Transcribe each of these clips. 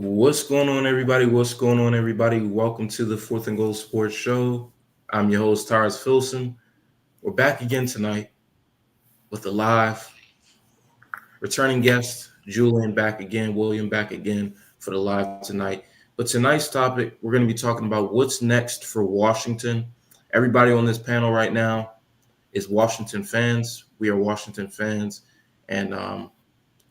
What's going on, everybody? What's going on, everybody? Welcome to the Fourth and Goal Sports Show. I'm your host, Tars Filson. We're back again tonight with a live returning guest, Julian back again, William back again for the live tonight. But tonight's topic, we're going to be talking about what's next for Washington. Everybody on this panel right now is Washington fans. We are Washington fans, and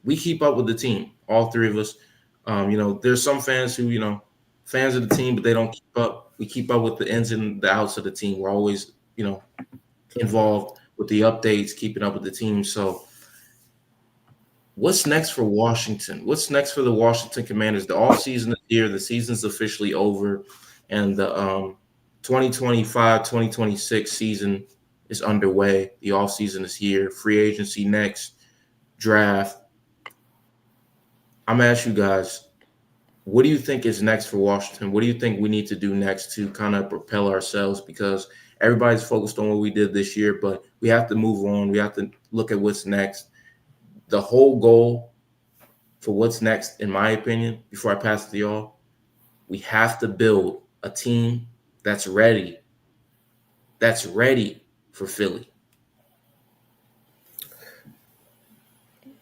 we keep up with the team, all three of us. There's some fans who, fans of the team, but they don't keep up. We keep up with the ins and the outs of the team. We're always, involved with the updates, keeping up with the team. So, what's next for Washington? What's next for the Washington Commanders? The off season is here. The season's officially over, and the 2025-2026 season is underway. The off season is here. Free agency next, draft. I'm gonna ask you guys, what do you think is next for Washington? What do you think we need to do next to kind of propel ourselves? Because everybody's focused on what we did this year, but we have to move on. We have to look at what's next. The whole goal for what's next, in my opinion, before I pass it to y'all, we have to build a team that's ready, for Philly.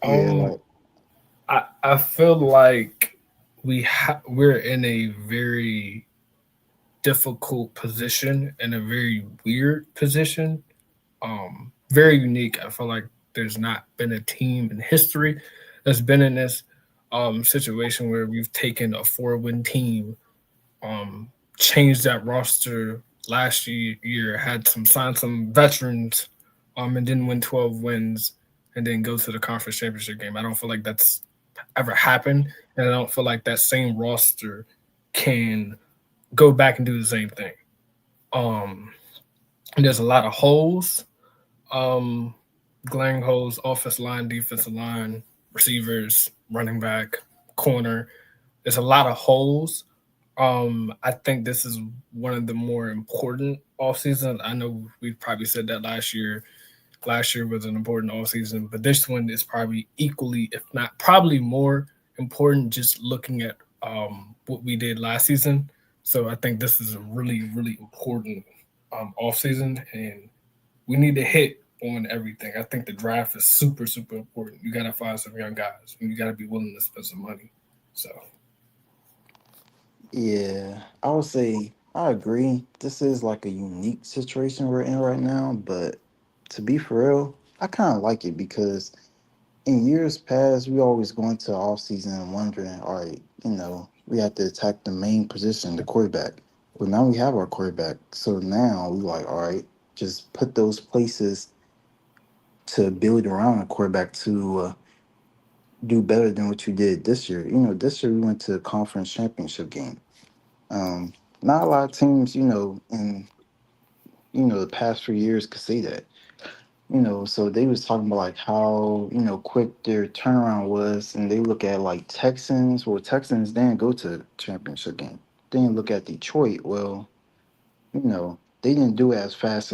Yeah, Um, I feel like we're in a very difficult position and a very weird position. Very unique. I feel like there's not been a team in history that's been in this situation where we've taken a four-win team, changed that roster last year, had signed some veterans, and didn't win 12 wins and then go to the conference championship game. I don't feel like that's ever happened, and I don't feel like that same roster can go back and do the same thing. Um, and there's a lot of holes, um, glaring holes: offensive line, defensive line, receivers, running back, corner. There's a lot of holes. I think this is one of the more important off seasons. I know we probably said that last year. Last year was an important off season, but this one is probably equally, if not probably more important. Just looking at what we did last season, so I think this is a really, really important off season, and we need to hit on everything. I think the draft is super, super important. You got to find some young guys, and you got to be willing to spend some money. So yeah. I would say I agree. This is like a unique situation we're in right now, but to be for real, I kind of like it because in years past, we always go into off season wondering, all right, we have to attack the main position, the quarterback. Well, now we have our quarterback, so now we like, all right, just put those places to build around a quarterback to do better than what you did this year. This year we went to the conference championship game. Um, Not a lot of teams, in the past few years could say that. So they was talking about like how quick their turnaround was, and they look at like Texans. Well, Texans didn't go to the championship game. Then look at Detroit. Well, they didn't do it as fast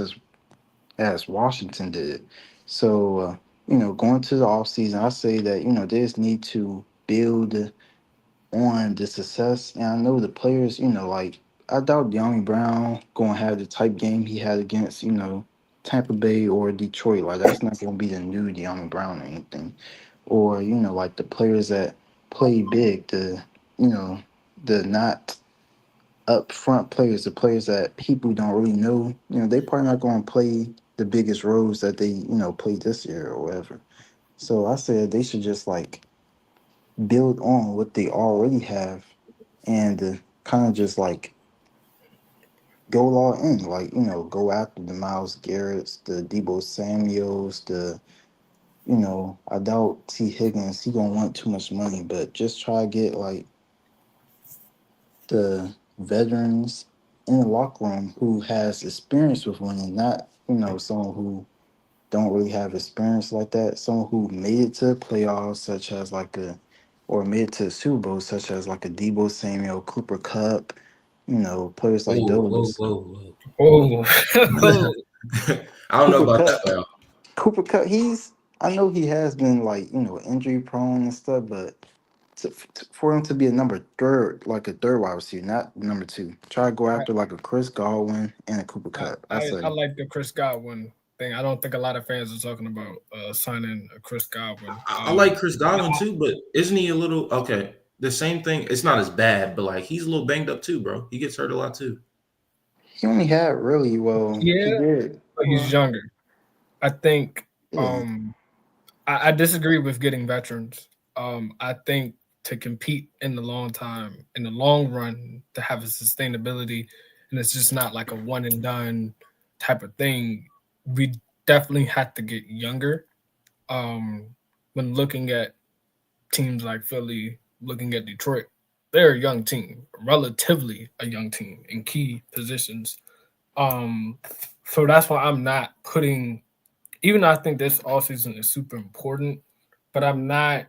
as Washington did. So going to the off season, I say that they just need to build on the success. And I know the players, like I doubt De'Ami Brown gonna have the type game he had against, Tampa Bay or Detroit. Like that's not gonna be the new De'Ami Brown or anything. Or, like the players that play big, you know, the not upfront players, the players that people don't really know, they probably not gonna play the biggest roles that they, played this year or whatever. So I said they should just like build on what they already have and kind of just like go all in, like go after the Miles Garrett's, the Debo Samuels, I doubt T Higgins. He gonna want too much money, but just try to get like the veterans in the locker room who has experience with winning, not someone who don't really have experience like that. Someone who made it to the playoffs, such as like or made it to the Super Bowl, such as like a Debo Samuel, Cooper Cup, players like Whoa, whoa, those. whoa, oh, whoa. I don't know Cooper about that, Cup, bro. Cooper Cup. I know he has been like injury prone and stuff, but for him to be a number third, like a third wide receiver, not number two. Try to go I, after like a Chris Godwin and a Cooper I, Cup. I I say, like the Chris Godwin thing. I don't think a lot of fans are talking about signing a Chris Godwin. I like Chris Godwin too, but isn't he a little okay? The same thing. It's not as bad, but like he's a little banged up too, bro. He gets hurt a lot too. he only had really he Yeah, did but he's well, younger. I think yeah. I disagree with getting veterans. I think to compete in the long run, to have a sustainability, and it's just not like a one and done type of thing. We definitely have to get younger. When looking at teams like Philly, looking at Detroit, they're a young team, relatively a young team in key positions. Um, so that's why I'm not putting, even though I think this all season is super important, but I'm not,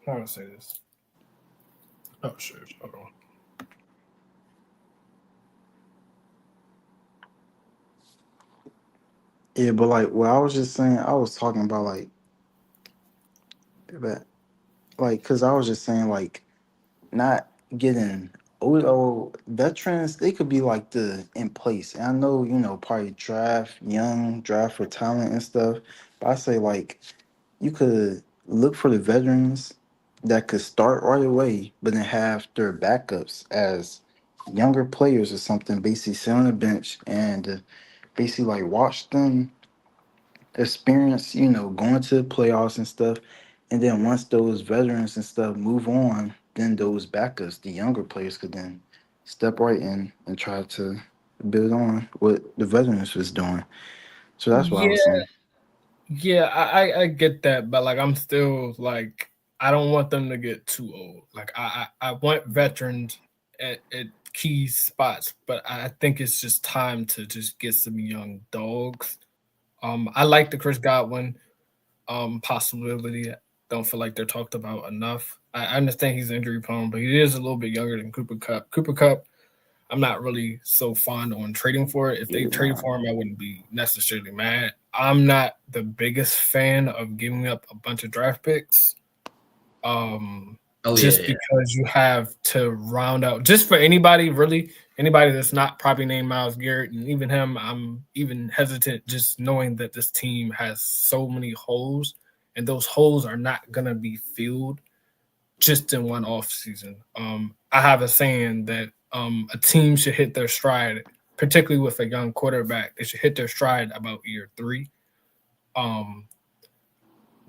how do I say this? Oh, sure. Hold on. Yeah, but like what I was just saying, I was talking about that, because I was just saying like not getting old veterans. They could be like the in place. And I know probably draft for talent and stuff. But I say like you could look for the veterans that could start right away, but then have their backups as younger players or something. Basically, sit on the bench and basically like watch them experience, going to the playoffs and stuff. And then once those veterans and stuff move on, then those backups, the younger players, could then step right in and try to build on what the veterans was doing. So that's what I was Yeah, saying. yeah, I get that, but like I'm still like I don't want them to get too old. Like I want veterans at key spots, but I think it's just time to just get some young dogs. I like the Chris Godwin possibility. Don't feel like they're talked about enough. I understand he's injury prone, but he is a little bit younger than Cooper Cup. Cooper Cup, I'm not really so fond on trading for it. If they Yeah, trade nah. for him, I wouldn't be necessarily mad. I'm not the biggest fan of giving up a bunch of draft picks. Oh yeah, Just yeah. because you have to round out just for anybody, really, anybody that's not probably named Myles Garrett, and even him, I'm even hesitant just knowing that this team has so many holes, and those holes are not gonna be filled just in one off season. I have a saying that a team should hit their stride, particularly with a young quarterback. They should hit their stride about year 3. Um,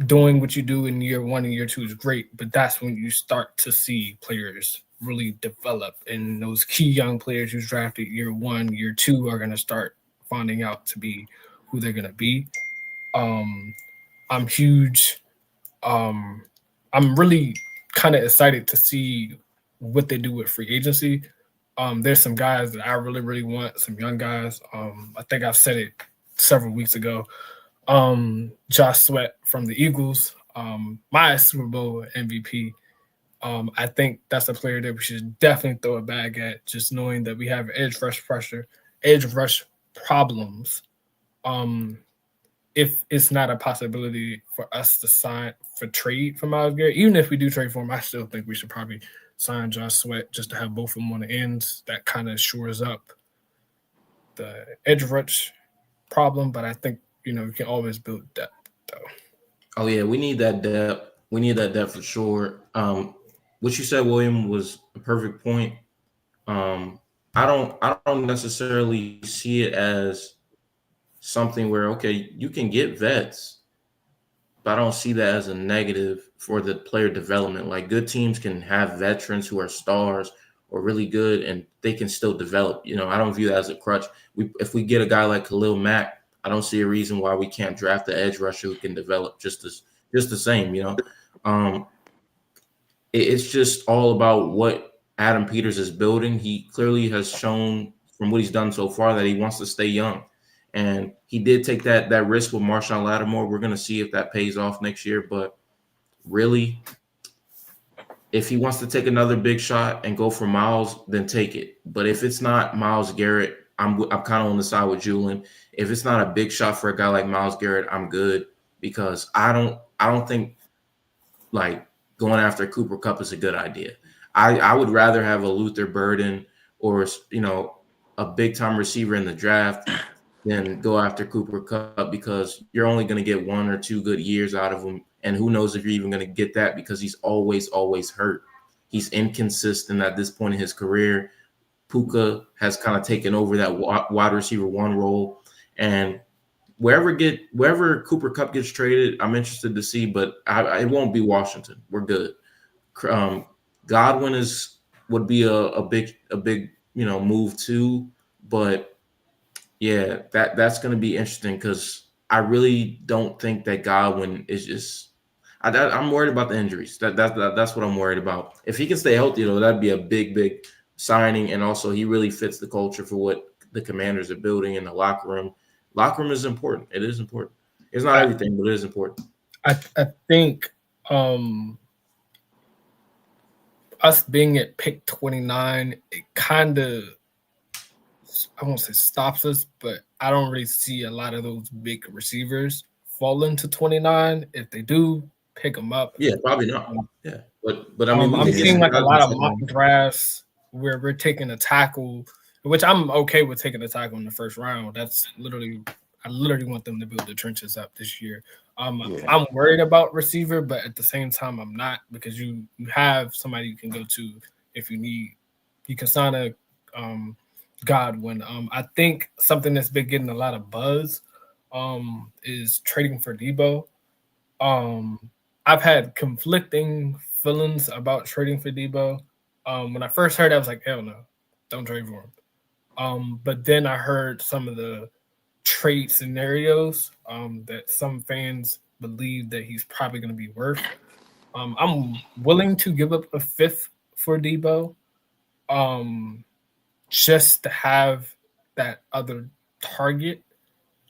Doing what you do in year 1 and year 2 is great, but that's when you start to see players really develop, and those key young players you drafted year 1, year 2 are going to start finding out to be who they're going to be. I'm huge. I'm really kind of excited to see what they do with free agency. There's some guys that I really, really want, some young guys. I think I've said it several weeks ago. Josh Sweat from the Eagles, my Super Bowl MVP. I think that's a player that we should definitely throw a bag at, just knowing that we have edge rush pressure, edge rush problems. If it's not a possibility for us to sign for trade for Myles Garrett, even if we do trade for him, I still think we should probably sign Josh Sweat just to have both of them on the ends. That kind of shores up the edge rush problem, but I think you can always build depth though. Oh yeah, we need that depth. We need that depth for sure. What you said, William, was a perfect point. I don't necessarily see it as something where okay, you can get vets, but I don't see that as a negative for the player development. Like good teams can have veterans who are stars or really good, and they can still develop. I don't view that as a crutch. If we get a guy like Khalil Mack, I don't see a reason why we can't draft the edge rusher who can develop just the same. It's just all about what Adam Peters is building. He clearly has shown from what he's done so far that he wants to stay young. And he did take that risk with Marshawn Lattimore. We're going to see if that pays off next year. But really, if he wants to take another big shot and go for Myles, then take it. But if it's not Myles Garrett, I'm kind of on the side with Julian. If it's not a big shot for a guy like Myles Garrett, I'm good because I don't think like going after Cooper Kupp is a good idea. I would rather have a Luther Burden or a big time receiver in the draft than go after Cooper Kupp, because you're only going to get 1 or 2 good years out of him, and who knows if you're even going to get that, because he's always hurt. He's inconsistent at this point in his career. Puka has kind of taken over that wide receiver 1 role, and wherever Cooper Kupp gets traded, I'm interested to see, but it won't be Washington. We're good. Godwin would be a big move too, but yeah, that's going to be interesting, because I really don't think that Godwin is just. I'm worried about the injuries. That's what I'm worried about. If he can stay healthy, though, that'd be a big signing, and also he really fits the culture for what the Commanders are building in the locker room. Locker room is important. It is important. It's not everything, but it is important. I think us being at pick 29, it kind of, I won't say stops us, but I don't really see a lot of those big receivers falling to 29. If they do, pick them up. Yeah, probably not. Yeah, but I mean, I'm seeing like a lot of mock drafts where we're taking a tackle, which I'm okay with taking a tackle in the first round. That's I literally want them to build the trenches up this year. I'm worried about receiver, but at the same time, I'm not, because you have somebody you can go to if you need. You can sign a Godwin. I think something that's been getting a lot of buzz is trading for Debo. I've had conflicting feelings about trading for Debo. When I first heard it, I was like, hell no, don't trade for him. But then I heard some of the trade scenarios that some fans believe that he's probably going to be worth. I'm willing to give up a 5th for Debo, just to have that other target.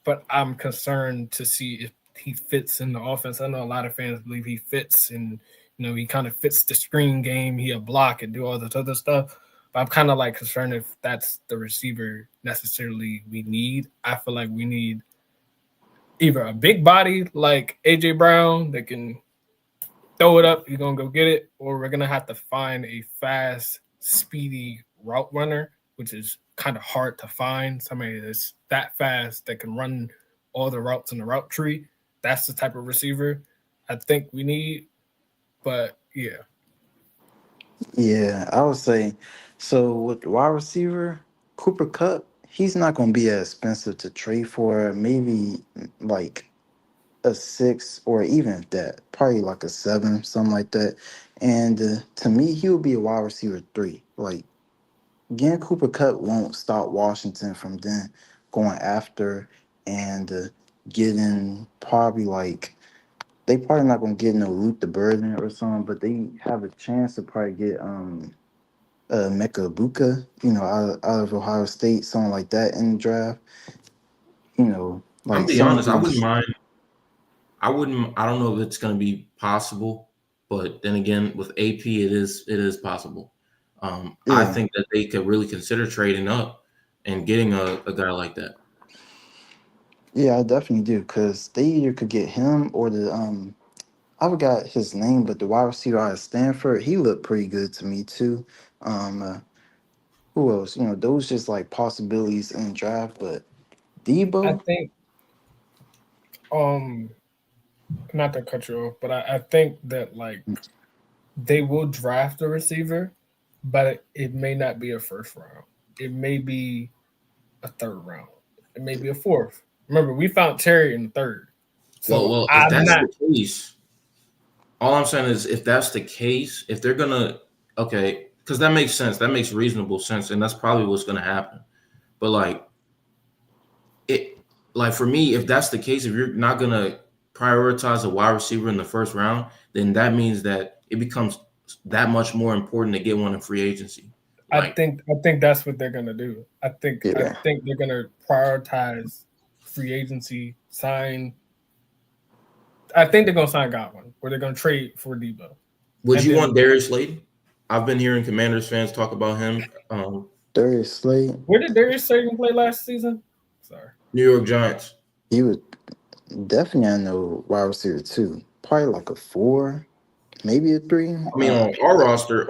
But I'm concerned to see if he fits in the offense. I know a lot of fans believe he fits, and he kind of fits the screen game. He'll block and do all this other stuff. But I'm kind of like concerned if that's the receiver necessarily we need. I feel like we need either a big body like AJ Brown that can throw it up, you're gonna go get it, or we're gonna have to find a fast, speedy route runner, which is kind of hard to find. Somebody that's that fast that can run all the routes in the route tree. That's the type of receiver I think we need. But yeah. Yeah, I would say so with wide receiver, Cooper Kupp, he's not going to be as expensive to trade for. Maybe like a 6, or even that, probably like a 7, something like that. And to me, he would be a wide receiver 3. Like, again, Cooper Kupp won't stop Washington from then going after and getting probably like, they probably not gonna get no Luther Burden or something, but they have a chance to probably get Mecca Ibuka, out of Ohio State, something like that in the draft. I'm Like be honest, I wouldn't mind. I don't know if it's gonna be possible, but then again, with AP, it is possible. I think that they could really consider trading up and getting a guy like that. Yeah, I definitely do, because they either could get him or the I forgot his name, but the wide receiver out of Stanford, he looked pretty good to me too. Who else? Those just like possibilities in the draft, but I Debo, think not to cut you off, but I think that like they will draft a receiver, but it may not be a first round. It may be a 3rd round. It may be a 4th. Remember, we found Terry in the 3rd. So Well, if that's the case, all I'm saying is if that's the case, if they're gonna because that makes sense. That makes reasonable sense, and that's probably what's gonna happen. But for me, if that's the case, if you're not gonna prioritize a wide receiver in the 1st round, then that means that it becomes that much more important to get one in free agency. I think that's what they're gonna do. I think they're gonna prioritize free agency, sign. I think they're gonna sign Godwin, or they're gonna trade for Debo. Would you want Darius Slayton? I've been hearing Commanders fans talk about him. Darius Slayton. Where did Darius Slayton play last season? Sorry, New York Giants. He would definitely, I know, wide receiver 2, probably like a 4. maybe a 3. I mean, on our roster,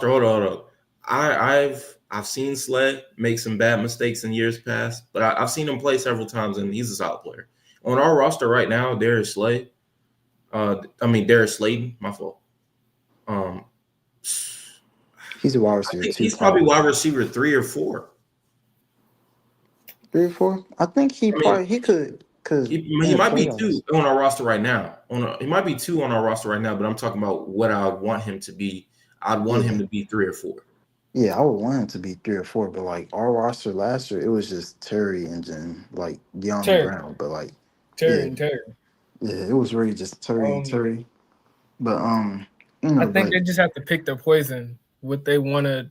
hold on. I've seen Sled make some bad mistakes in years past, but I've seen him play several times, and he's a solid player. On our roster right now, Darius Slay. Darius Slayton. My fault. He's a wide I receiver think 2. he's probably wide receiver 3 or 4. 3 or 4. I think he could because He might be 2 on our roster right now. He might be 2 on our roster right now, but I'm talking about what I would want him to be. I'd want him to be 3 or 4. Yeah, I would want him to be 3 or 4, but like our roster last year, it was just Terry and then like De'Ami Brown. But like Terry and Terry. Yeah, it was really just Terry and Terry. But I think they just have to pick their poison, what they want to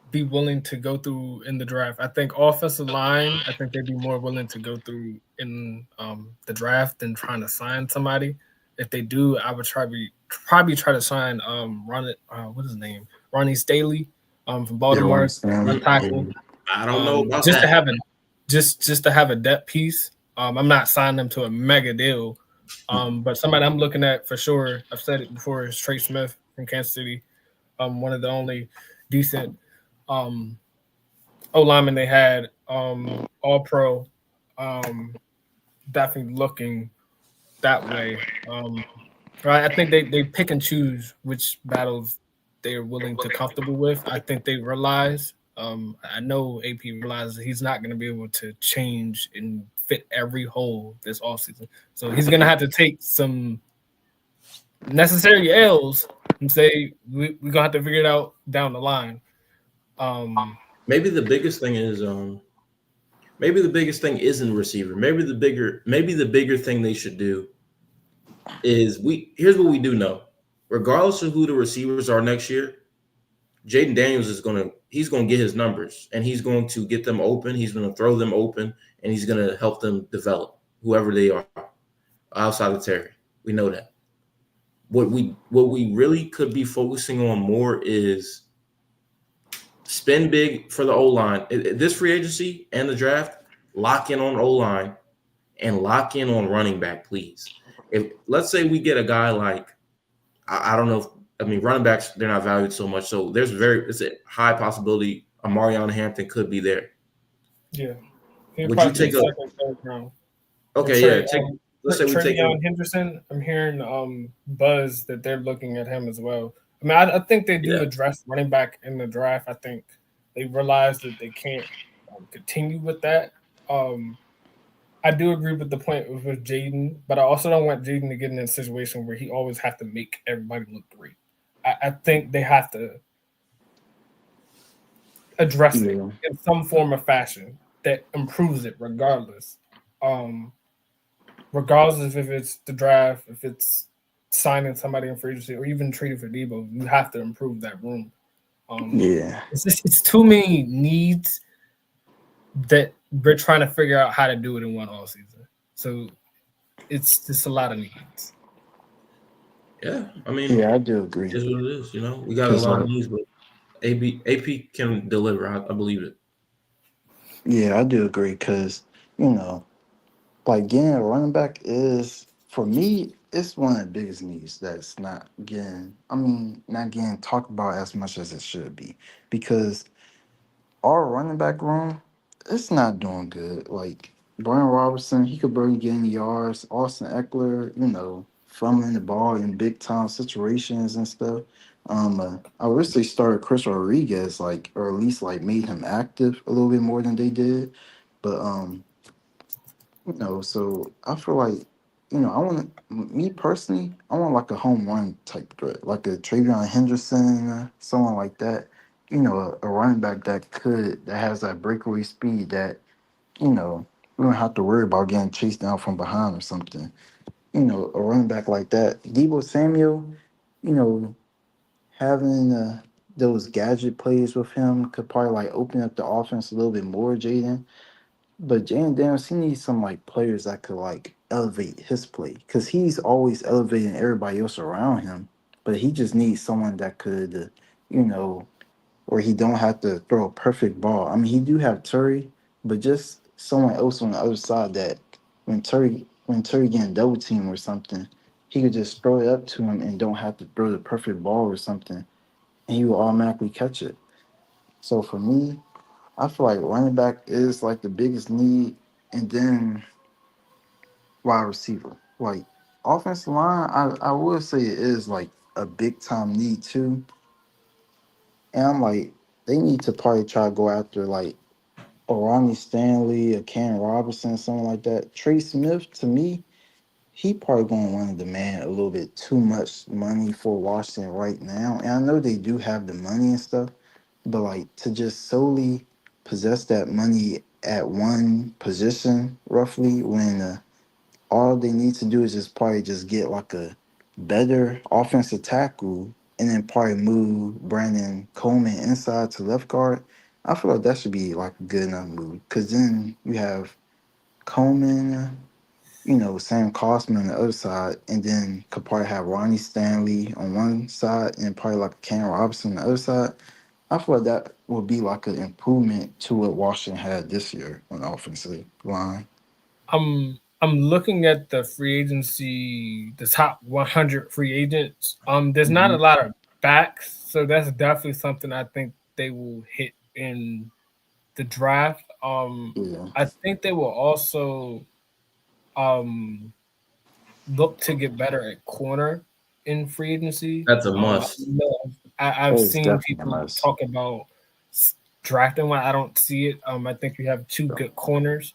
be willing to go through in the draft. I think offensive line, I think they'd be more willing to go through in the draft than trying to sign somebody. If they do, I would probably try to sign what's his name? Ronnie Staley from Baltimore. Tackle. I don't know about just that. to have just to have a depth piece. I'm not signing them to a mega deal. But somebody I'm looking at for sure, I've said it before, is Trey Smith from Kansas City. One of the only decent O-linemen they had, all pro, definitely looking that way. Right, I think they pick and choose which battles they're willing to comfortable with. I think they realize, I know AP realizes he's not going to be able to change and fit every hole this offseason. So he's going to have to take some necessary L's and say, we're going to have to figure it out down the line. Maybe the biggest thing is isn't receiver. Maybe the bigger thing they should do is here's what we do know. Regardless of who the receivers are next year, Jaden Daniels he's gonna get his numbers and he's going to get them open. He's gonna throw them open and he's gonna help them develop whoever they are outside of Terry. We know that. What we really could be focusing on more is spend big for the O-line. This free agency and the draft, lock in on O-line and lock in on running back, please. If let's say we get a guy like, I don't know, running backs, they're not valued so much. So it's a high possibility Marion Hampton could be there. Yeah. Would you take a third round? Okay, yeah. Let's say we take Henderson. I'm hearing buzz that they're looking at him as well. I think they do address running back in the draft. I think they realize that they can't continue with that. I do agree with the point with Jaden, but I also don't want Jaden to get in a situation where he always has to make everybody look great. I think they have to address it in some form or fashion that improves it regardless. Regardless if it's the draft, if it's signing somebody in free agency, or even trading for Debo, you have to improve that room. It's too many needs that we're trying to figure out how to do it in one all season. So it's just a lot of needs. Yeah, I do agree. It's what it is. We got a lot of needs, but AP can deliver. I believe it. Yeah, I do agree because like getting a running back is, for me, it's one of the biggest needs that's not getting talked about as much as it should be, because our running back room, it's not doing good. Like Brian Robertson, he could barely get any yards. Austin Eckler, fumbling the ball in big time situations and stuff. I wish they started Chris Rodriguez, or at least made him active a little bit more than they did. But so I feel like, me personally, I want like a home run type threat, like a Travion Henderson, someone like that. A running back that has that breakaway speed that, we don't have to worry about getting chased down from behind or something. A running back like that. Deebo Samuel, having those gadget plays with him could probably open up the offense a little bit more, Jaden. But Jaden Daniels, he needs some players that could elevate his play, because he's always elevating everybody else around him. But he just needs someone that could, where he don't have to throw a perfect ball. He do have Terry, but just someone else on the other side that when Terry getting double team or something, he could just throw it up to him and don't have to throw the perfect ball or something, and he will automatically catch it. So for me, I feel like running back is like the biggest need, and then wide receiver. Like offensive line, I would say it is like a big time need too. And I'm like, they need to probably try to go after like a Ronnie Stanley, a Ken Robinson, something like that. Trey Smith, to me, he probably going to want to demand a little bit too much money for Washington right now. And I know they do have the money and stuff, but like to just solely possess that money at one position roughly when all they need to do is just probably just get like a better offensive tackle and then probably move Brandon Coleman inside to left guard. I feel like that should be like a good enough move because then you have Coleman, Sam Cosman on the other side, and then could probably have Ronnie Stanley on one side and probably like Cam Robinson on the other side. I feel like that would be like an improvement to what Washington had this year on the offensive line. I'm looking at the free agency, the top 100 free agents. There's not a Mhm. lot of backs, so that's definitely something I think they will hit in the draft. Yeah. I think they will also um look to get better at corner in free agency. That's a must. I've That is seen definitely a people must. talk about drafting one. I don't see it. I think you have two good corners.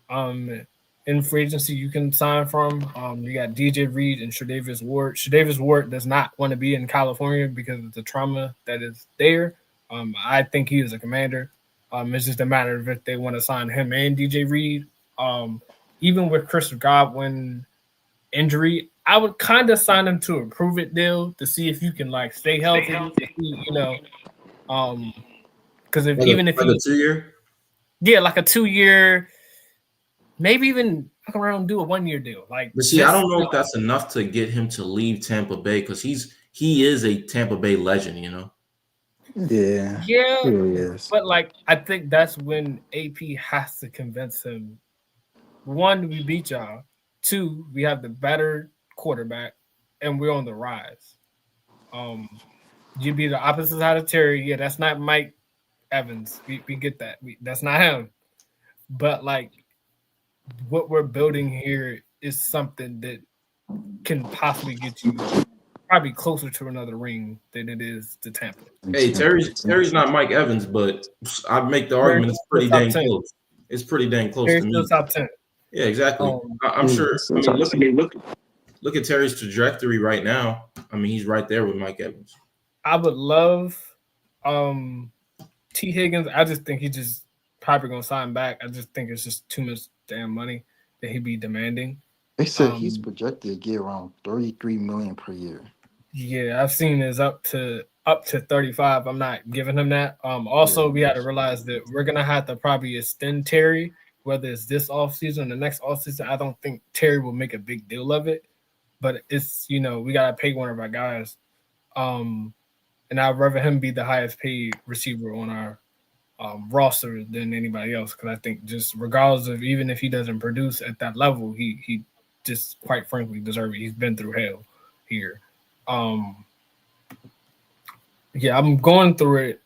Um, in free agency you can sign from. You got DJ Reed and Tre'Davious Ward. Tre'Davious Ward does not want to be in California because of the trauma that is there. I think he is a commander. It's just a matter of if they want to sign him and DJ Reed. Um, Even with Chris Godwin injury, I would kind of sign him to a prove it deal to see if you can like stay healthy. Um, because if even if Like a he 2 year. yeah, like a 2 year, maybe even fuck around and do a 1 year deal. Like But see, I just don't know if that's enough to get him to leave Tampa Bay because he is a Tampa Bay legend, you know. Yeah, yeah, it really is. but like I think that's when AP has to convince him. One, we beat y'all. Two, we have the better quarterback, and we're on the rise. Um, you be the opposite side of Terry. Yeah, that's not Mike Evans. We get that. That's not him. But like what we're building here is something that can possibly get you probably closer to another ring than it is to Tampa. Hey, Terry's not Mike Evans, but I make the Terry's argument it's still pretty top dang 10. close. It's pretty dang close Terry's to still me. top 10. Yeah, exactly. Um, I'm sure. I mean, Sometimes. look at Terry's trajectory right now. I mean, he's right there with Mike Evans. I would love um, T. Higgins. I just think he just probably gonna sign back. I just think it's just too much damn money that he'd be demanding. They said he's Um, projected to get around 33 million per year. yeah, I've seen is up to 35. I'm not giving him that. Yeah. Also we had to realize that we're gonna have to probably extend Terry, whether it's this offseason or the next offseason. I don't think Terry will make a big deal of it, but it's we gotta pay one of our guys. Um, and I'd rather him be the highest paid receiver on our roster than anybody else because I think just regardless of even if he doesn't produce at that level, he just quite frankly deserves it. He's been through hell here. Um, yeah, I'm going through it.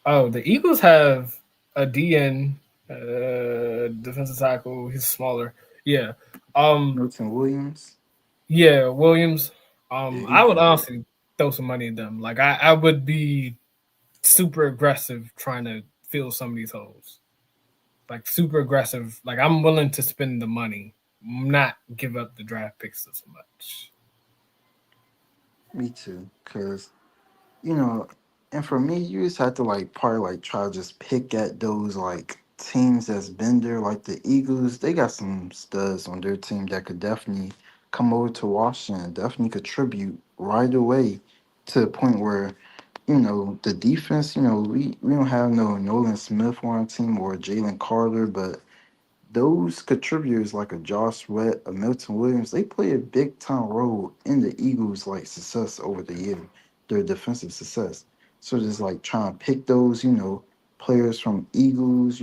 Oh, the Eagles have a DN, defensive tackle. He's smaller. Yeah. Milton Williams. Yeah, Williams. Yeah, he I would good. honestly throw some money at them. Like I would be super aggressive trying to fill some of these holes. Like super aggressive. Like I'm willing to spend the money, not give up the draft picks so much. Me too. Cause you know, and for me, you just have to like probably like try to just pick at those like teams that's been there, like the Eagles. They got some studs on their team that could definitely come over to Washington, definitely contribute right away to the point where the defense. We don't have no Nolan Smith on our team or Jalen Carter, but those contributors like a Josh Sweat, a Milton Williams, they play a big time role in the Eagles' like success over the year, their defensive success. So just like trying to pick those, players from Eagles,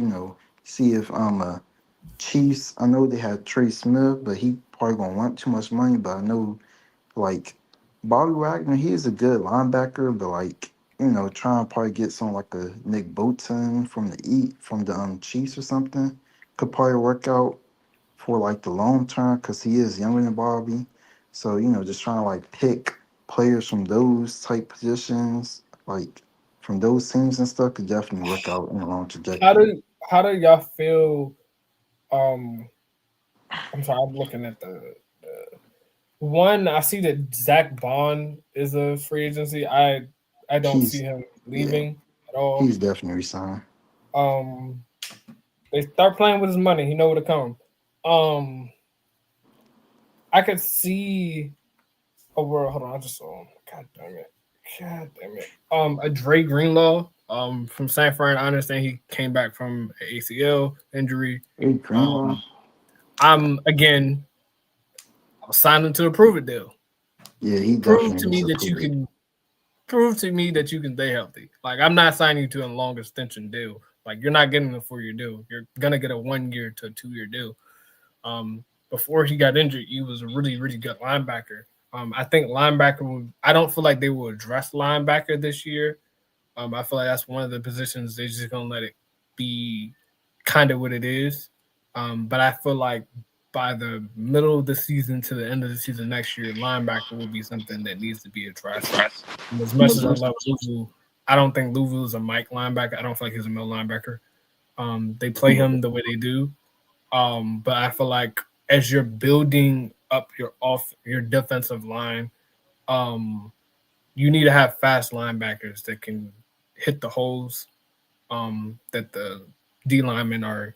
see if Chiefs, I know they had Trey Smith, but he probably gonna want too much money. But I know like Bobby Wagner, he is a good linebacker, but like trying to probably get someone like a Nick Bolton from the Chiefs or something could probably work out for like the long term because he is younger than Bobby. So just trying to like pick players from those type positions, like from those teams and stuff, could definitely work out in the long How trajectory. do y'all feel? Um, I'm sorry, I'm looking at the one. I see that Zach Bond is a free agency. I don't see He's him yeah, leaving at all. he's definitely resigned. Um, they start playing with his money. He know where to come. Um, I could see a world. Hold on, I just saw him. God damn it. God damn it. A Dre Greenlaw. From San Fran. I understand he came back from an ACL injury. Hey, Greenlaw. I'm again. I'll sign him to a prove it deal. Yeah, he Prove definitely to needs me to that you prove it. can. Prove to me that you can stay healthy. Like I'm not signing you to a long extension deal. Like you're not getting a 4-year deal. You're gonna get a 1 year to 2 year deal. Before he got injured, he was a really, really good linebacker. I think linebacker would. I don't feel like they will address linebacker this year. I feel like that's one of the positions they're just gonna let it be kind of what it is. But I feel like by the middle of the season to the end of the season next year, linebacker will be something that needs to be addressed. And as much as I love Louvu, I don't think Louvu is a Mike linebacker. I don't feel like he's a middle linebacker. They play him the way they do. But I feel like as you're building up your defensive line, you need to have fast linebackers that can hit the holes that the D linemen are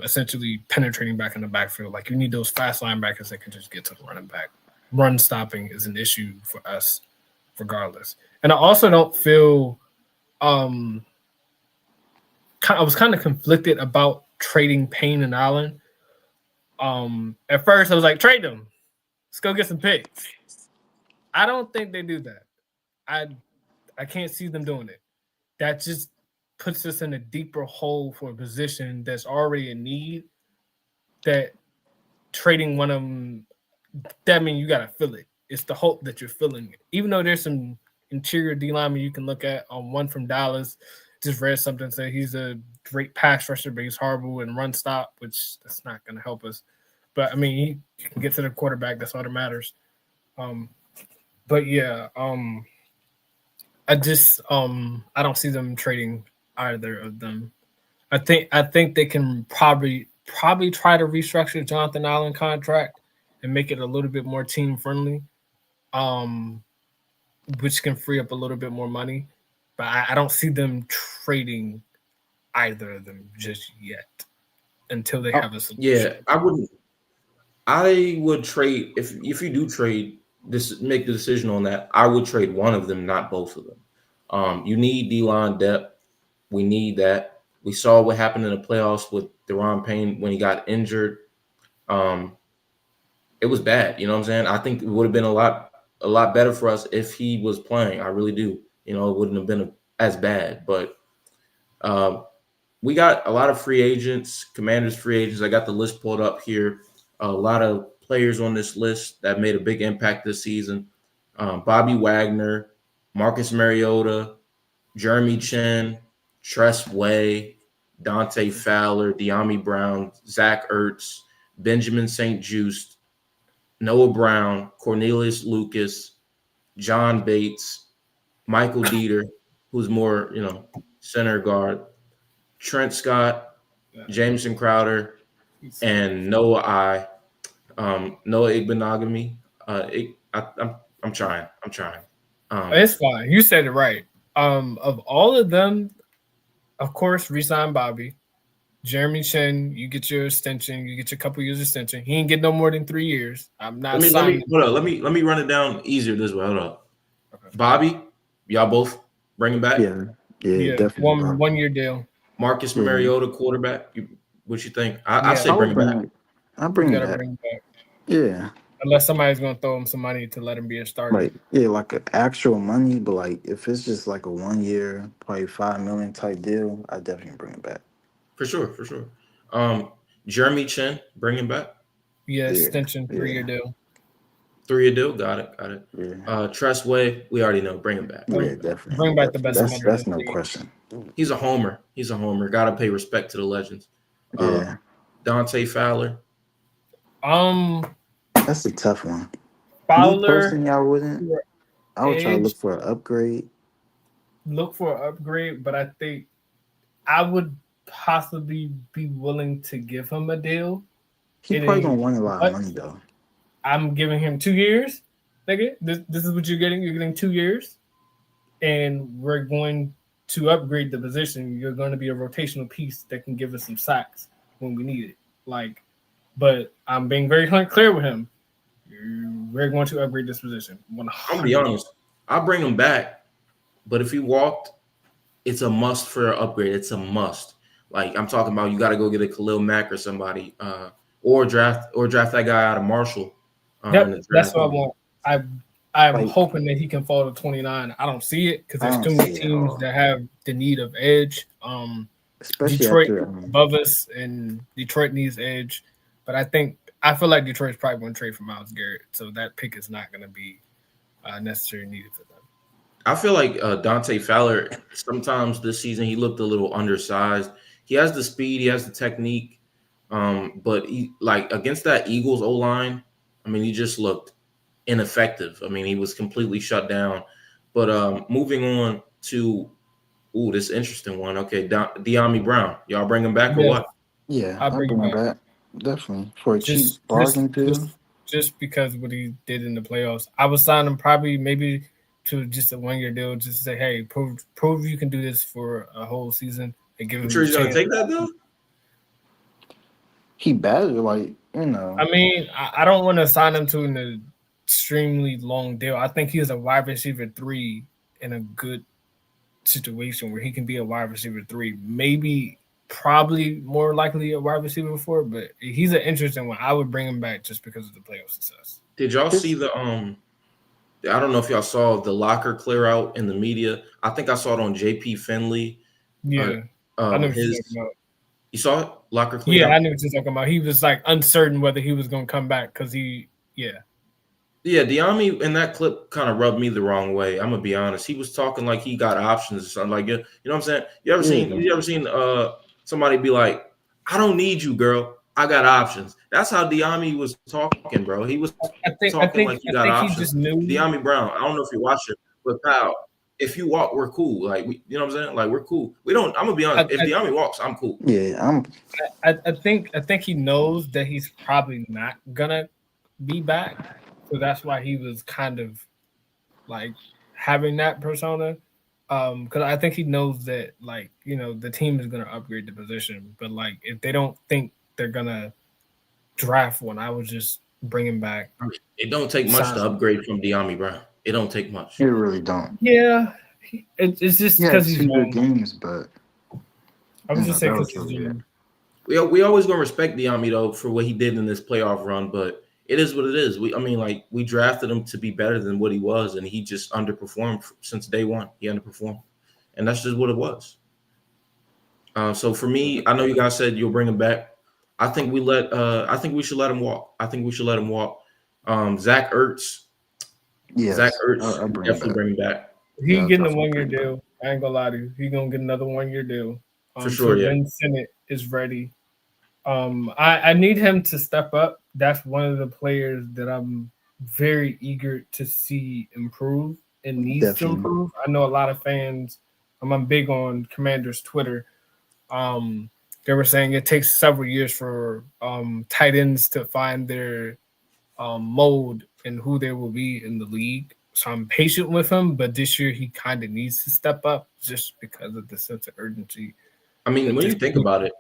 essentially penetrating back in the backfield. Like you need those fast linebackers that can just get to the running back. Run stopping is an issue for us, regardless. And I also don't feel I was kind of conflicted about trading Payne and Allen. At first I was like, trade them. Let's go get some picks. I don't think they do that. I can't see them doing it. That just puts us in a deeper hole for a position that's already in need. That trading one of them, that means you gotta fill it. It's the hope that you're filling it. Even though there's some interior D linemen you can look at. One from Dallas just read something say he's a great pass rusher, but he's horrible in run stop, which that's not gonna help us. But I mean, he can get to the quarterback. That's all that matters. But yeah, I just I don't see them trading either of them. I think they can probably try to restructure Jonathan Allen contract and make it a little bit more team friendly, which can free up a little bit more money. But I don't see them trading either of them just yet until they have a solution. Yeah, I wouldn't. I would trade if you do trade this, make the decision on that. I would trade one of them, not both of them. You need D-line depth. We need that. We saw what happened in the playoffs with Deron Payne when he got injured. It was bad. You know what I'm saying? I think it would have been a lot better for us if he was playing. I really do. It wouldn't have been as bad. But we got a lot of free agents, Commanders free agents. I got the list pulled up here. A lot of players on this list that made a big impact this season. Bobby Wagner, Marcus Mariota, Jeremy Chin, Tress Way, Dante Fowler, De'Ami Brown, Zach Ertz, Benjamin St. Juste, Noah Brown, Cornelius Lucas, John Bates, Michael Dieter, who's more, center guard, Trent Scott, Jameson Crowder, and Noah Igbenogany. I'm trying. It's fine. You said it right. Of all of them, of course, resign Bobby. Jeremy Chin, you get your extension. You get your couple years extension. He ain't get no more than 3 years. I'm not signing. Let me run it down easier this way. Hold up. Okay. Bobby, y'all both bring him back. Yeah, definitely. 1 year deal. Marcus Mariota, quarterback. What you think? I say bring him back. I'll bring him back. Yeah. Unless somebody's gonna throw him some money to let him be a starter. Like an actual money, but like if it's just like a 1 year, probably $5 million type deal, I definitely bring it back. For sure. Jeremy Chin, bring him back. Yeah, Yeah, extension, 3-year yeah. deal. 3-year deal. Got it. Yeah, Tress Way, we already know. Bring him back. yeah, definitely. Bring back the best That's center in that's the no league. question. He's a homer. Got to pay respect to the legends. Yeah, Dante Fowler. that's a tough one. Me Fowler, personally, I wouldn't. I would try to edge, look for an upgrade. look for an upgrade, but I think I would possibly be willing to give him a deal. He It probably ain't- gonna want a lot what? of money though. I'm giving him 2 years. Nigga, this is what you're getting. You're getting 2 years, and we're going to upgrade the position. You're going to be a rotational piece that can give us some sacks when we need it. Like, but I'm being very clear with him. We're going to upgrade this position. 100%. I'm gonna be honest. I'll bring him back, but if he walked, it's a must for an upgrade. It's a must. Like I'm talking about, you got to go get a Khalil Mack or somebody, or draft that guy out of Marshall. In the Yep, draft. that's what I want. I'm Like- hoping that he can fall to 29. I don't see it because I there's don't too many see it at teams all. that have the need of edge. Especially Detroit after above us, and Detroit needs edge. But I feel like Detroit's probably going to trade for Myles Garrett, so that pick is not going to be necessarily needed for them. I feel like Dante Fowler, sometimes this season, he looked a little undersized. He has the speed, he has the technique, but he, like against that Eagles O-line, I mean, he just looked ineffective. I mean, he was completely shut down. But moving on to, this interesting one. Okay, De'Ami Brown. Y'all bring him back or Yeah. what? yeah, I'll I'll bring bring him him back. Definitely for a cheap bargain too. Just because what he did in the playoffs. I would sign him probably maybe to just a 1-year deal, just to say, hey, prove you can do this for a whole season and give him I'm sure a he's going chance. to take that, though. He battered like you know. I mean, I don't want to sign him to an extremely long deal. I think he's a wide receiver 3 in a good situation where he can be a wide receiver 3. Maybe, probably more likely a wide receiver 4, but he's an interesting one. I would bring him back just because of the playoff success. Did y'all see the I don't know if y'all saw the locker clear out in the media. I think I saw it on JP Finley. Yeah, I know what you're his talking about. you saw it? Locker clear Yeah, out? I knew what you're talking about. He was like uncertain whether he was going to come back because Yeah, De'Ami in that clip kind of rubbed me the wrong way. I'm gonna be honest. He was talking like he got options or something. Like, you know what I'm saying? You ever seen somebody be like, "I don't need you, girl. I got options." That's how De'Ami was talking, bro. He was talking like he got options. He just knew. De'Ami Brown. I don't know if you watched it, but pal, if you walk, we're cool. Like you know what I'm saying? Like we're cool. We don't. I'm gonna be honest. If De'Ami walks, I'm cool. Yeah, I think he knows that he's probably not gonna be back. So that's why he was kind of like having that persona. Because I think he knows that, like, you know, the team is going to upgrade the position. But, like, if they don't think they're going to draft one, I would just bring him back. It don't take much to upgrade from De'Ami Brown. It don't take much. you really don't. Yeah. It's just because he's 2 young. good games, but I would just say because really he's young. We always gonna respect De'Ami though for what he did in this playoff run, but it is what it is. We drafted him to be better than what he was, and he just underperformed since day one. He underperformed, and that's just what it was. So for me, I know you guys said you'll bring him back. I think we should let him walk. Zach Ertz. yes, Zach Ertz, I'll definitely bring him back. He Yeah, getting a definitely 1-year bring him deal. I ain't gonna lie to you. He gonna get another 1-year deal. For sure, yeah. Ben Sinnott is ready. I need him to step up. That's one of the players that I'm very eager to see improve and needs Definitely. to improve. I know a lot of fans. I'm big on Commanders Twitter. They were saying it takes several years for tight ends to find their mold and who they will be in the league. So I'm patient with him, but this year he kind of needs to step up just because of the sense of urgency. I mean, when you think about it,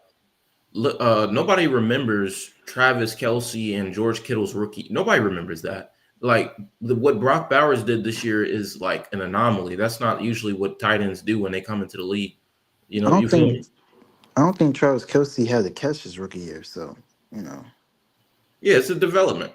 nobody remembers Travis Kelce and George Kittle's rookie. Nobody remembers that. Like what Brock Bowers did this year is like an anomaly. That's not usually what tight ends do when they come into the league. You know, you feel me? I don't think Travis Kelce had a catch his rookie year, so you know. Yeah, it's a development.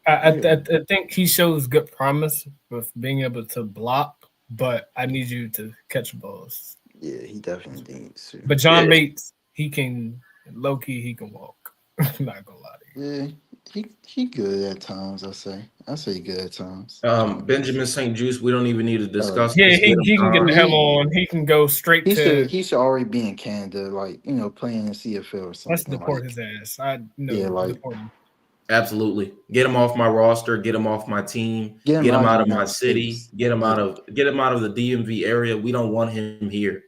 I think he shows good promise with being able to block, but I need you to catch balls. Yeah, he definitely needs to. But John Bates, he can Low key, he can walk. I'm not gonna lie to you. Yeah, he good at times. I say he good at times. Benjamin St. Juice, we don't even need to discuss Yeah, this. Get him he can get gone. the hell on. He can go straight to. He should already be in Canada, like playing in CFL or Let's something. deport Like, his ass. I know. yeah, like deport him. Absolutely. Get him off my roster, get him off my team, get get him out of of the my United city, States. get him out of the DMV area. We don't want him here.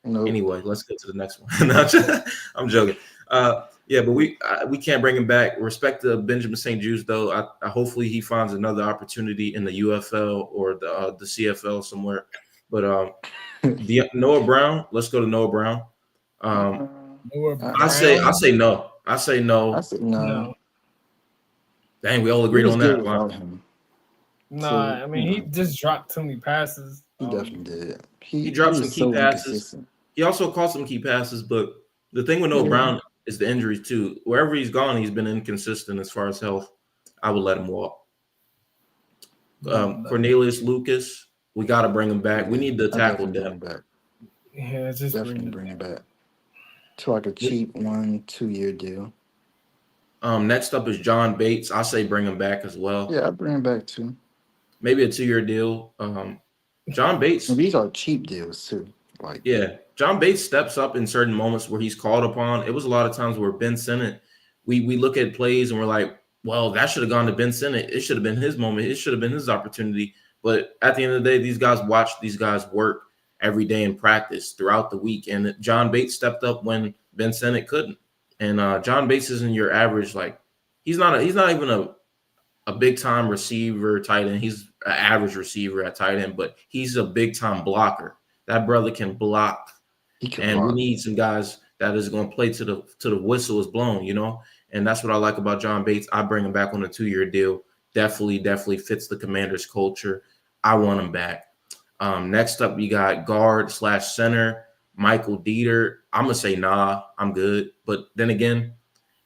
Nope. Anyway, let's go to the next one. No, I'm joking. Yeah, but we can't bring him back. Respect to Benjamin St. Juice, though. I hopefully he finds another opportunity in the UFL or the CFL somewhere. But Noah Brown, let's go to Noah Brown. I say no. I say no. I said no. Dang, we all agreed on that. Wow. Nah, I mean he just dropped too many passes. He definitely did. He dropped some key passes. He also caught some key passes, but the thing with Noah Brown is the injuries too. Wherever he's gone, he's been inconsistent as far as health. I would let him walk. Cornelius Lucas, we got to bring him back. We need the tackle depth. Yeah, just definitely bring him back to like a cheap 1-2 year deal. Next up is John Bates. I say bring him back as well. Yeah, I bring him back too. Maybe a 2-year deal. John Bates. And these are cheap deals too. Like John Bates steps up in certain moments where he's called upon. It was a lot of times where Ben Sinnott, we look at plays and we're like, well, that should have gone to Ben Sinnott. It should have been his moment. It should have been his opportunity. But at the end of the day, these guys watch these guys work every day in practice throughout the week. And John Bates stepped up when Ben Sinnott couldn't. And John Bates isn't your average, like he's not even a big time receiver tight end. He's an average receiver at tight end, but he's a big time blocker. That brother can block. We need some guys that is going to play to the whistle is blown, And that's what I like about John Bates. I bring him back on a 2-year deal. Definitely fits the Commanders' culture. I want him back. Next up, we got guard/center Michael Dieter. I'm gonna say nah. I'm good. But then again,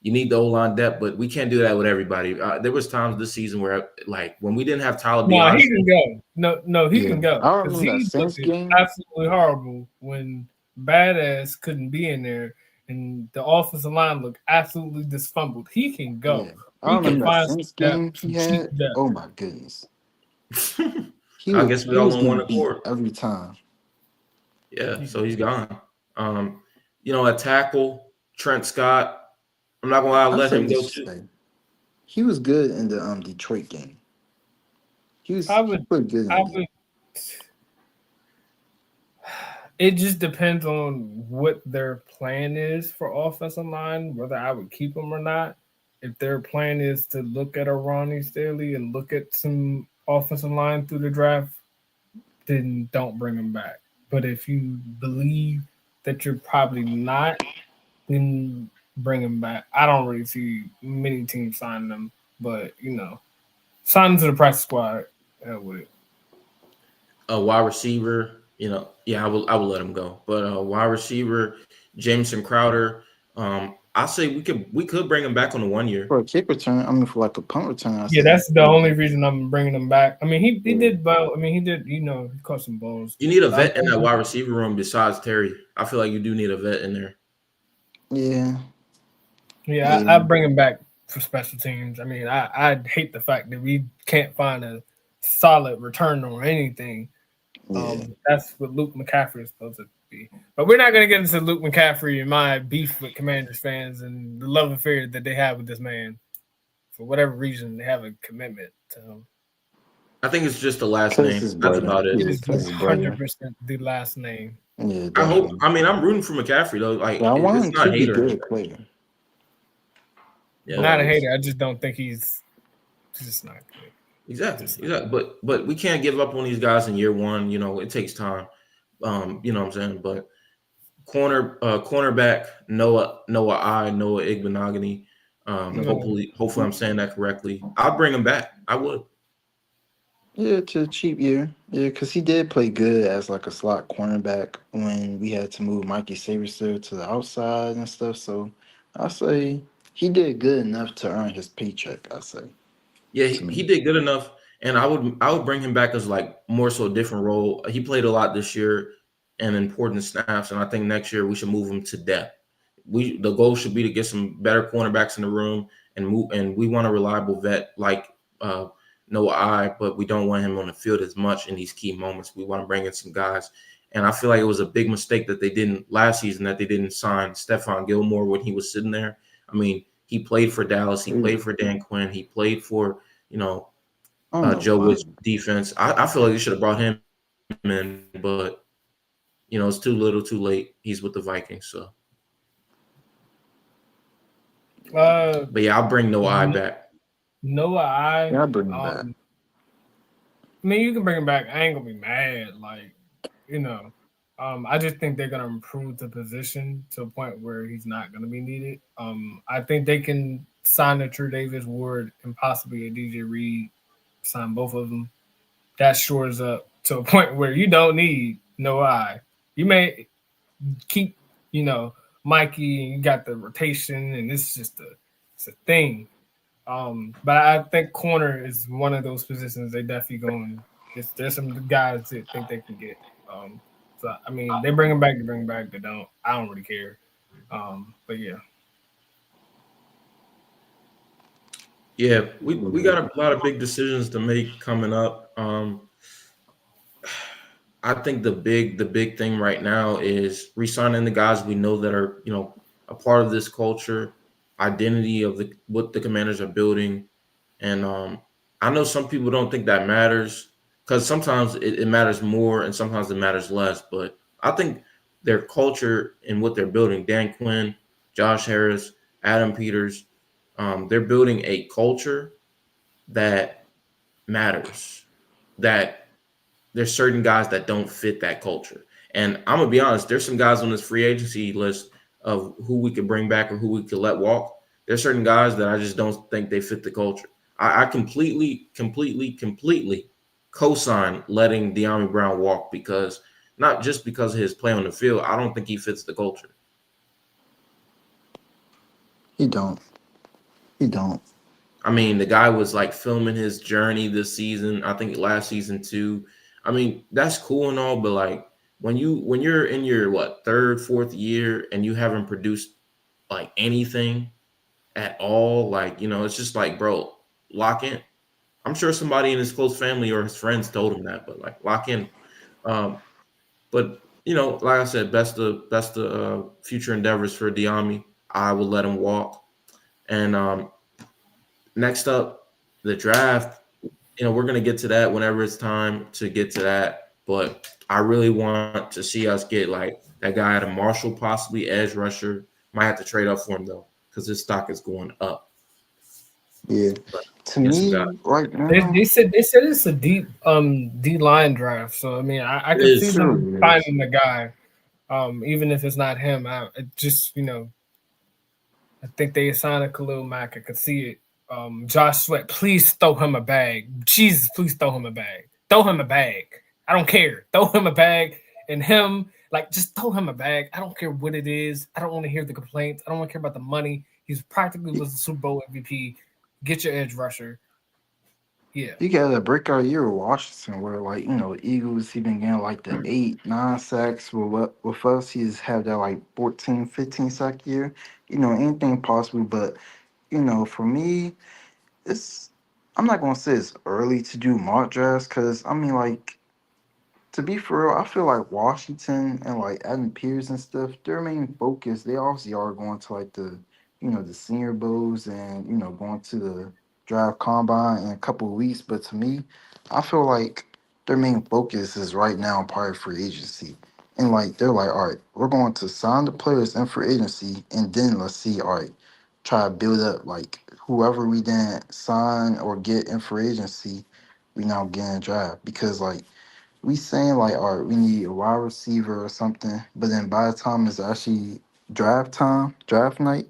you need the O-line depth, but we can't do that with everybody. There was times this season where, like, when we didn't have Tyler. No, he can go. No, he can go. I remember that Saints game. Absolutely horrible when Badass couldn't be in there and the offensive line looked absolutely disfumbled. He can go. Yeah. I remember that Saints game he had. Oh my goodness. I guess we all on one accord every time. Yeah, so he's gone. At tackle, Trent Scott. I'm not gonna lie, let him go too. He was good in the Detroit game. He was pretty good. It just depends on what their plan is for offensive line, whether I would keep him or not. If their plan is to look at a Ronnie Stanley and look at some offensive line through the draft, then don't bring him back. But if you believe that you're probably not, then bring him back. I don't really see many teams signing them, but sign him to the practice squad. That would. A wide receiver, I will let him go. But wide receiver, Jameson Crowder, I say we could bring him back on a 1 year for a kick return. For like a punt return. That's the only reason I'm bringing him back. He did well. He did. He caught some balls. You need a vet in that wide receiver room besides Terry. I feel like you do need a vet in there. Yeah. I bring him back for special teams. I hate the fact that we can't find a solid return or anything. That's what Luke McCaffrey is supposed to be. But we're not going to get into Luke McCaffrey and my beef with Commanders fans and the love affair that they have with this man. For whatever reason, they have a commitment to him. I think it's just the last name. That's about it. It's 100% the last name. Yeah, I hope. I'm rooting for McCaffrey though. Like, I want him to be a good player. Yeah, not a hater. I just don't think he's just not good. Exactly. But we can't give up on these guys in year one. It takes time. You know what I'm saying? But cornerback Noah Igbenogany. Hopefully I'm saying that correctly. I'll bring him back. I would. Yeah, to a cheap year. Yeah, because he did play good as like a slot cornerback when we had to move Mikey Saberster to the outside and stuff. So I say he did good enough to earn his paycheck. I say. Yeah, he did good enough, and I would bring him back as like more so a different role. He played a lot this year and important snaps, and I think next year we should move him to depth. the goal should be to get some better cornerbacks in the room and move. And we want a reliable vet like Noah I, but we don't want him on the field as much in these key moments. We want to bring in some guys. And I feel like it was a big mistake that they didn't last season, that they didn't sign Stephon Gilmore when he was sitting there. I mean, he played for Dallas. He played for Dan Quinn. He played for, I don't know Joe why. Woods defense. I feel like they should have brought him in, but, it's too little, too late. He's with the Vikings. So, but yeah, I'll bring Noah I back. Noah I. Yeah, I bring him back. I mean, you can bring him back. I ain't gonna be mad. Like, I just think they're gonna improve the position to a point where he's not gonna be needed. I think they can sign a True Davis Ward and possibly a DJ Reed, sign both of them. That shores up to a point where you don't need no eye. You may keep, Mikey, and you got the rotation, and it's a thing. But I think corner is one of those positions they definitely going. There's some guys that think they can get. So I mean, they bring them back. They bring them back. They don't. I don't really care. But yeah. Yeah, we got a lot of big decisions to make coming up. I think the big thing right now is re-signing the guys we know that are, a part of this culture, identity of what the Commanders are building. And I know some people don't think that matters, because sometimes it matters more and sometimes it matters less. But I think their culture and what they're building, Dan Quinn, Josh Harris, Adam Peters, they're building a culture that matters, that there's certain guys that don't fit that culture. And I'm going to be honest, there's some guys on this free agency list of who we could bring back or who we could let walk. There's certain guys that I just don't think they fit the culture. I completely co-sign letting De'Ami Brown walk, because not just because of his play on the field. I don't think he fits the culture. He don't. I mean, the guy was like filming his journey this season. I think last season too. I mean, that's cool and all, but like when you're in your third, fourth year and you haven't produced like anything at all, like, it's just like, bro, lock in. I'm sure somebody in his close family or his friends told him that, but like, lock in. But like I said, best of future endeavors for De'Ami. I will let him walk. And next up, the draft. We're going to get to that whenever it's time to get to that. But I really want to see us get like that guy at a Marshall, possibly edge rusher. Might have to trade up for him though, because his stock is going up. Yeah. To me, right now, they said it's a deep D line draft. So I mean, I can see them finding the guy, even if it's not him. I think they signed a Khalil Mack. I could see it. Josh Sweat, please throw him a bag. Jesus, please throw him a bag. Throw him a bag. I don't care. Throw him a bag, and him, like, just throw him a bag. I don't care what it is. I don't want to hear the complaints. I don't want to care about the money. He's practically was the Super Bowl MVP. Get your edge rusher. Yeah. You got a breakout year with Washington where, like, Eagles, he been getting like the 8-9 sacks. With us, he's had that like 14, 15 sack year. Anything possible. But, for me, I'm not going to say it's early to do mock drafts, because, I mean, like, to be for real, I feel like Washington and like Adam Peters and stuff, their main focus, they obviously are going to like the Senior Bowls and going to the draft combine in a couple of weeks. But to me, I feel like their main focus is right now part of free agency, and like they're like, all right, we're going to sign the players in free agency, and then let's see, all right, try to build up like whoever we didn't sign or get in free agency, we now get in draft, because like we saying like, all right, we need a wide receiver or something, but then by the time it's actually draft night,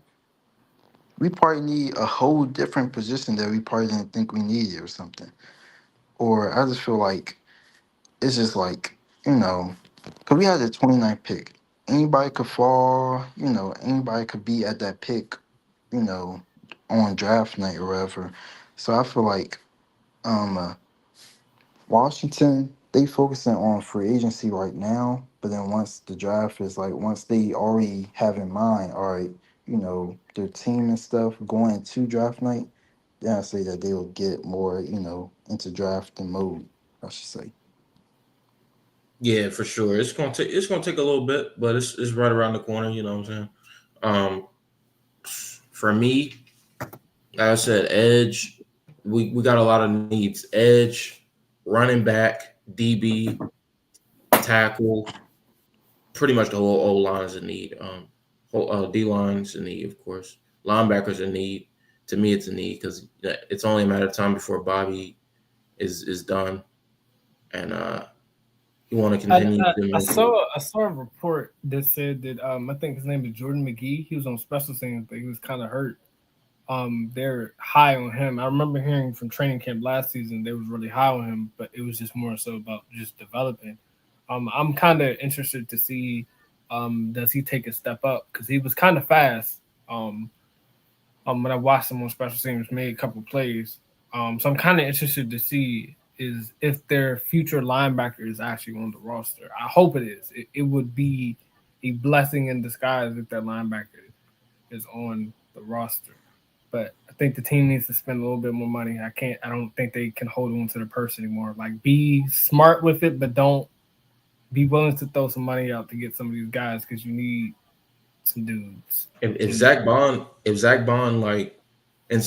we probably need a whole different position that we probably didn't think we needed or something. Or I just feel like it's just like, because we had the 29th pick. Anybody could fall, anybody could be at that pick, you know, on draft night or whatever. So I feel like Washington, they focusing on free agency right now, but But then once the draft is like, once they already have in mind, all right, their team and stuff going into draft night, then I say that they will get more, into drafting mode, I should say. Yeah, for sure. It's gonna take a little bit, but it's right around the corner. You know what I'm saying? Um, for me, like I said, edge. We got a lot of needs. Edge, running back, DB, tackle. Pretty much the whole O line is a need. D line's a need, of course. Linebackers a need. To me, it's a need because it's only a matter of time before Bobby is done, and you want to I, continue I, to I make it. saw a report that said that I think his name is Jordan McGee. He was on special teams, but he was kind of hurt. They're high on him. I remember hearing from training camp last season they was really high on him, but it was just more so about just developing. I'm kind of interested to see does he take a step up because he was kind of fast. When I watched him on special teams, made a couple plays. So I'm kind of interested to see is if their future linebacker is actually on the roster. I hope it is. It would be a blessing in disguise if that linebacker is on the roster. But I think the team needs to spend a little bit more money. I don't think they can hold on to the purse anymore. Like be smart with it, but don't be willing to throw some money out to get some of these guys because you need some dudes. If Zach Bond, like in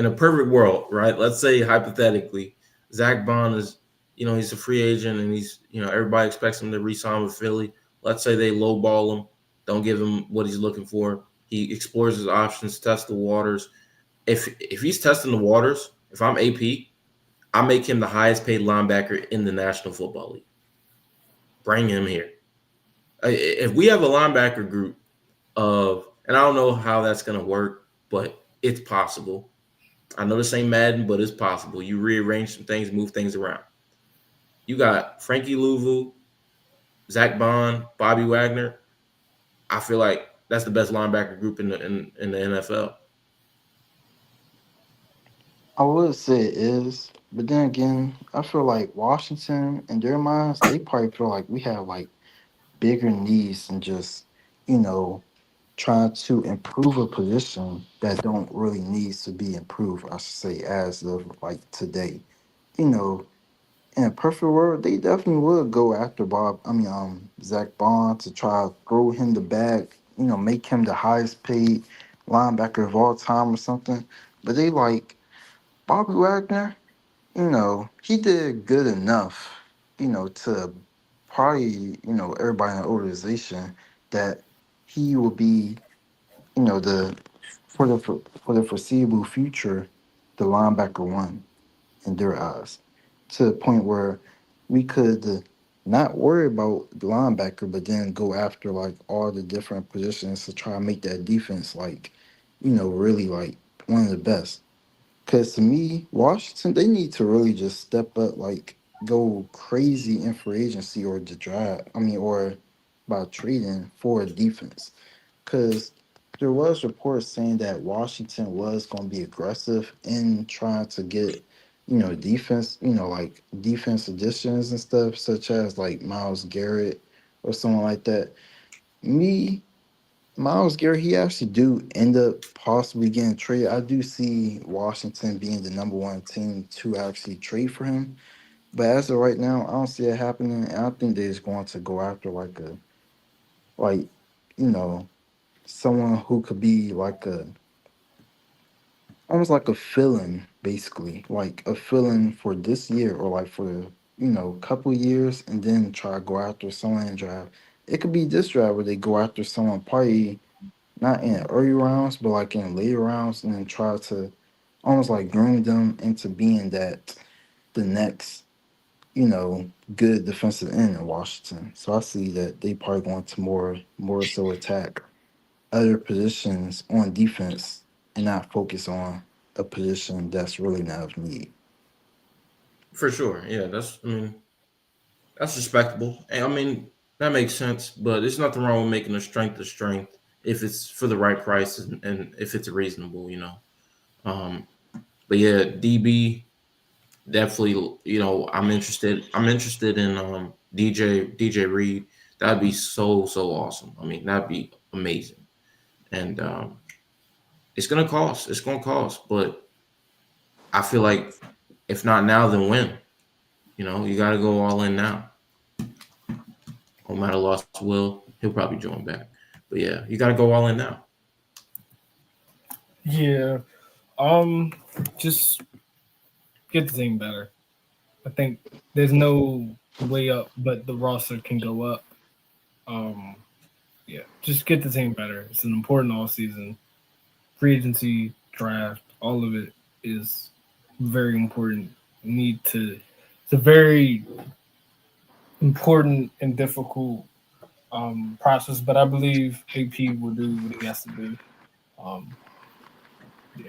a perfect world, right? Let's say hypothetically, Zach Bond is, he's a free agent and he's, everybody expects him to re-sign with Philly. Let's say they lowball him, don't give him what he's looking for. He explores his options, tests the waters. If he's testing the waters, if I'm AP, I make him the highest paid linebacker in the National Football League. Bring him here. If we have a linebacker group and I don't know how that's going to work, but it's possible. I know this ain't Madden, but it's possible. You rearrange some things, move things around. You got Frankie Louvu, Zach Bond, Bobby Wagner. I feel like that's the best linebacker group in the NFL. I would say it is, but then again, I feel like Washington in their minds, they probably feel like we have like bigger needs than just, you know, trying to improve a position that don't really needs to be improved, I should say, as of like today. You know, in a perfect world, they definitely would go after Zach Bond to try to throw him the bag, make him the highest paid linebacker of all time or something. But they like Bobby Wagner, he did good enough, to probably, everybody in the organization that he will be, the for the foreseeable future, the linebacker one in their eyes, to the point where we could not worry about the linebacker, but then go after like all the different positions to try and make that defense like, really like one of the best. Because to me, Washington, they need to really just step up, like go crazy in free agency or the draft. Or by trading for a defense. Because there was reports saying that Washington was going to be aggressive in trying to get, defense, like defense additions and stuff, such as like Miles Garrett or someone like that. Me Miles Garrett, he actually do end up possibly getting traded. I do see Washington being the number one team to actually trade for him. But as of right now, I don't see it happening. And I think they're just going to go after like, you know, someone who could be like almost like a fill-in, basically. Like a fill-in for this year or like for couple years and then try to go after someone in draft. It could be this draft where they go after someone probably not in early rounds, but like in later rounds, and then try to almost like groom them into being the next, good defensive end in Washington. So I see that they probably going to more so attack other positions on defense and not focus on a position that's really not of need. For sure. Yeah, that's respectable. And that makes sense, but there's nothing wrong with making a strength if it's for the right price and if it's reasonable. Um, but yeah, DB definitely. I'm interested in DJ Reed That'd be so awesome. I mean, that'd be amazing. And it's gonna cost. It's gonna cost, but I feel like if not now, then when? You know, you got to go all in now. No matter lost Will, he'll probably join back. But yeah, you got to go all in now. Yeah. Just get the team better. I think there's no way up, but the roster can go up. Yeah, just get the team better. It's an important all season. Free agency, draft, all of it is very important. It's a very important and difficult process, but I believe AP will do what he has to do. Yeah.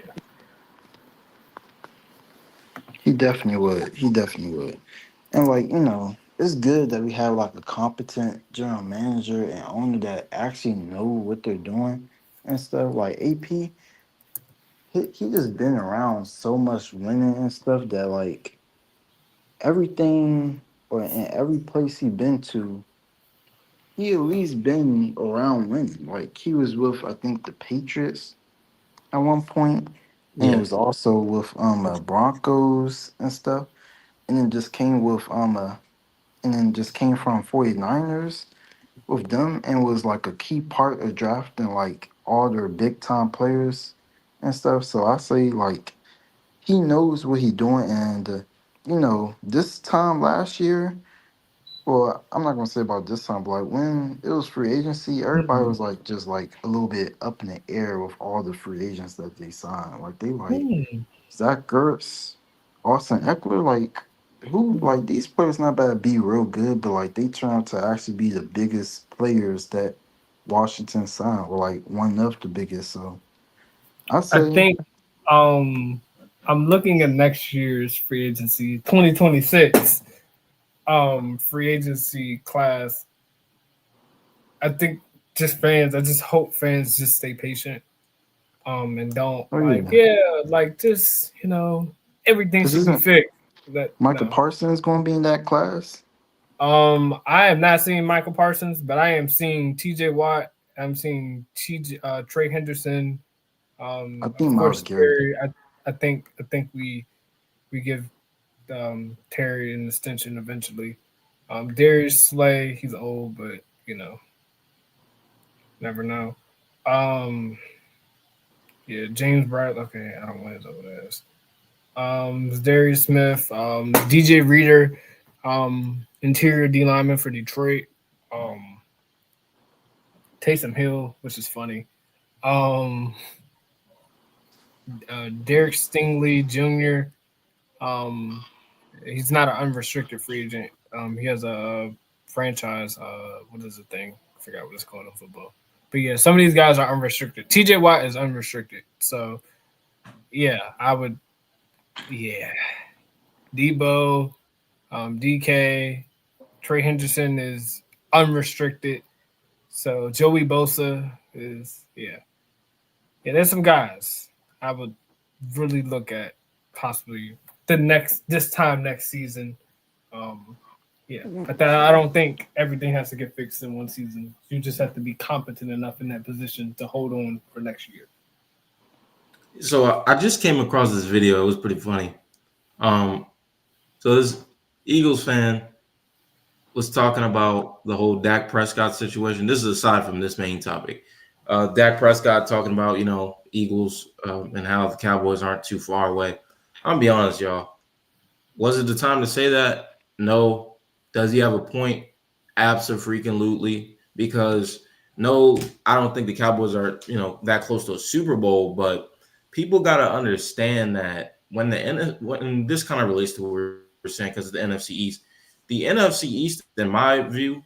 He definitely would. He definitely would. And like, it's good that we have like a competent general manager and owner that actually know what they're doing and stuff. Like AP, he just been around so much winning and stuff that like everything or in every place he been to, he at least been around winning. Like he was with I think the Patriots at one point, and it Yeah. was also with Broncos and stuff, and then just came with and then just came from 49ers with them and was like a key part of drafting like all their big time players and stuff. So I say like he knows what he doing, and this time last year. Well, I'm not gonna say about this time, but like when it was free agency, everybody Hmm. was like just like a little bit up in the air with all the free agents that they signed. Like they like Hmm. Zach Ertz, Austin Eckler, like who like these players not bad to be real good, but like they turn out to actually be the biggest players that Washington signed, or like one of the biggest. So I I say, think I'm looking at next year's free agency, 2026 free agency class. I think I just hope fans just stay patient and don't oh like yeah, yeah like just everything because should be isn't fixed. That Michael no. Parsons going to be in that class? I have not seen Michael Parsons, but I am seeing T.J. Watt. I'm seeing Trey Henderson. I think Of Miles course, Garrett. Terry. I think we give Terry an extension eventually. Darius Slay, he's old, but never know. Um, yeah, James Bradley. Okay, I don't want his old ass. Darius Smith, DJ Reader, interior D lineman for Detroit. Um, Taysom Hill, which is funny. Um, Derek Stingley Jr. Um, he's not an unrestricted free agent. He has a franchise. What is the thing? I forgot what it's called in football. But yeah, some of these guys are unrestricted. TJ Watt is unrestricted. So yeah, I would. Yeah, Debo, DK, Trey Henderson is unrestricted. So Joey Bosa is yeah. There's some guys I would really look at possibly this time next season. Um, yeah, but I don't think everything has to get fixed in one season. You just have to be competent enough in that position to hold on for next year. So I just came across this video. It was pretty funny. Um, so this Eagles fan was talking about the whole Dak Prescott situation. This is aside from this main topic. Dak Prescott talking about, Eagles and how the Cowboys aren't too far away. I'm gonna be honest, y'all. Was it the time to say that? No. Does he have a point? Absolutely. Because no, I don't think the Cowboys are, that close to a Super Bowl, but people got to understand that when this kind of relates to what we're saying because of the NFC East. The NFC East, in my view,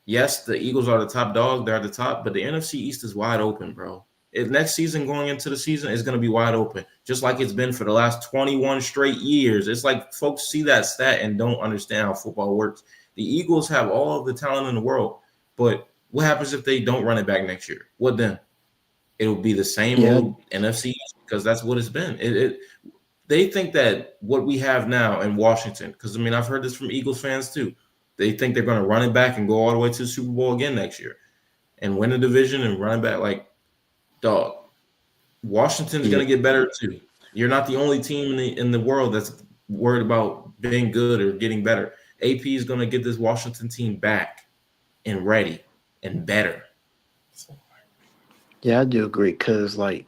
yes, the Eagles are the top dog. They're at the top, but the NFC East is wide open, bro. Next season, going into the season, is going to be wide open, just like it's been for the last 21 straight years. It's like folks see that stat and don't understand how football works. The Eagles have all of the talent in the world, but what happens if they don't run it back next year? What then? It'll be the same Yeah, old NFC East because that's what it's been. They think that what we have now in Washington, because I've heard this from Eagles fans too. They think they're going to run it back and go all the way to the Super Bowl again next year and win the division and run it back. Like, dog, Washington's going to get better too. You're not the only team in the world that's worried about being good or getting better. AP is going to get this Washington team back and ready and better. Yeah, I do agree. Cause like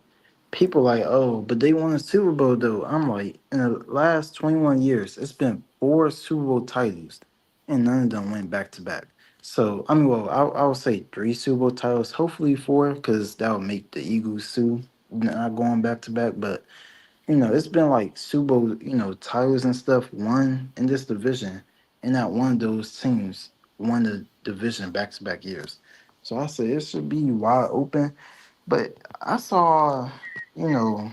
people like, oh, but they won a Super Bowl though. I'm like, in the last 21 years, it's been 4 Super Bowl titles, and none of them went back to back. So I mean, well, I would say 3 Super Bowl titles, hopefully 4, because that would make the Eagles too not going back to back. But it's been like Super Bowl, titles and stuff won in this division, and not one of those teams won the division back to back years. So I say it should be wide open. But I saw, you know,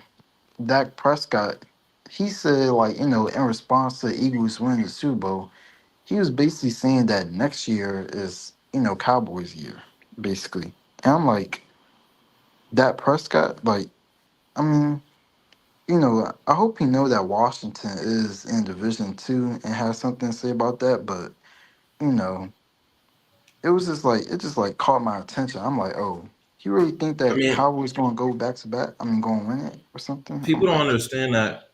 Dak Prescott. He said, like, in response to the Eagles winning the Super Bowl, he was basically saying that next year is, Cowboys' year, basically. And I'm like, Dak Prescott, like, I mean, I hope he know that Washington is in Division Two and has something to say about that. But you know, it was just like it just like caught my attention. I'm like, oh, you really think I that mean, Cowboys gonna go back to back? I mean, gonna win it or something? I'm people don't like, understand that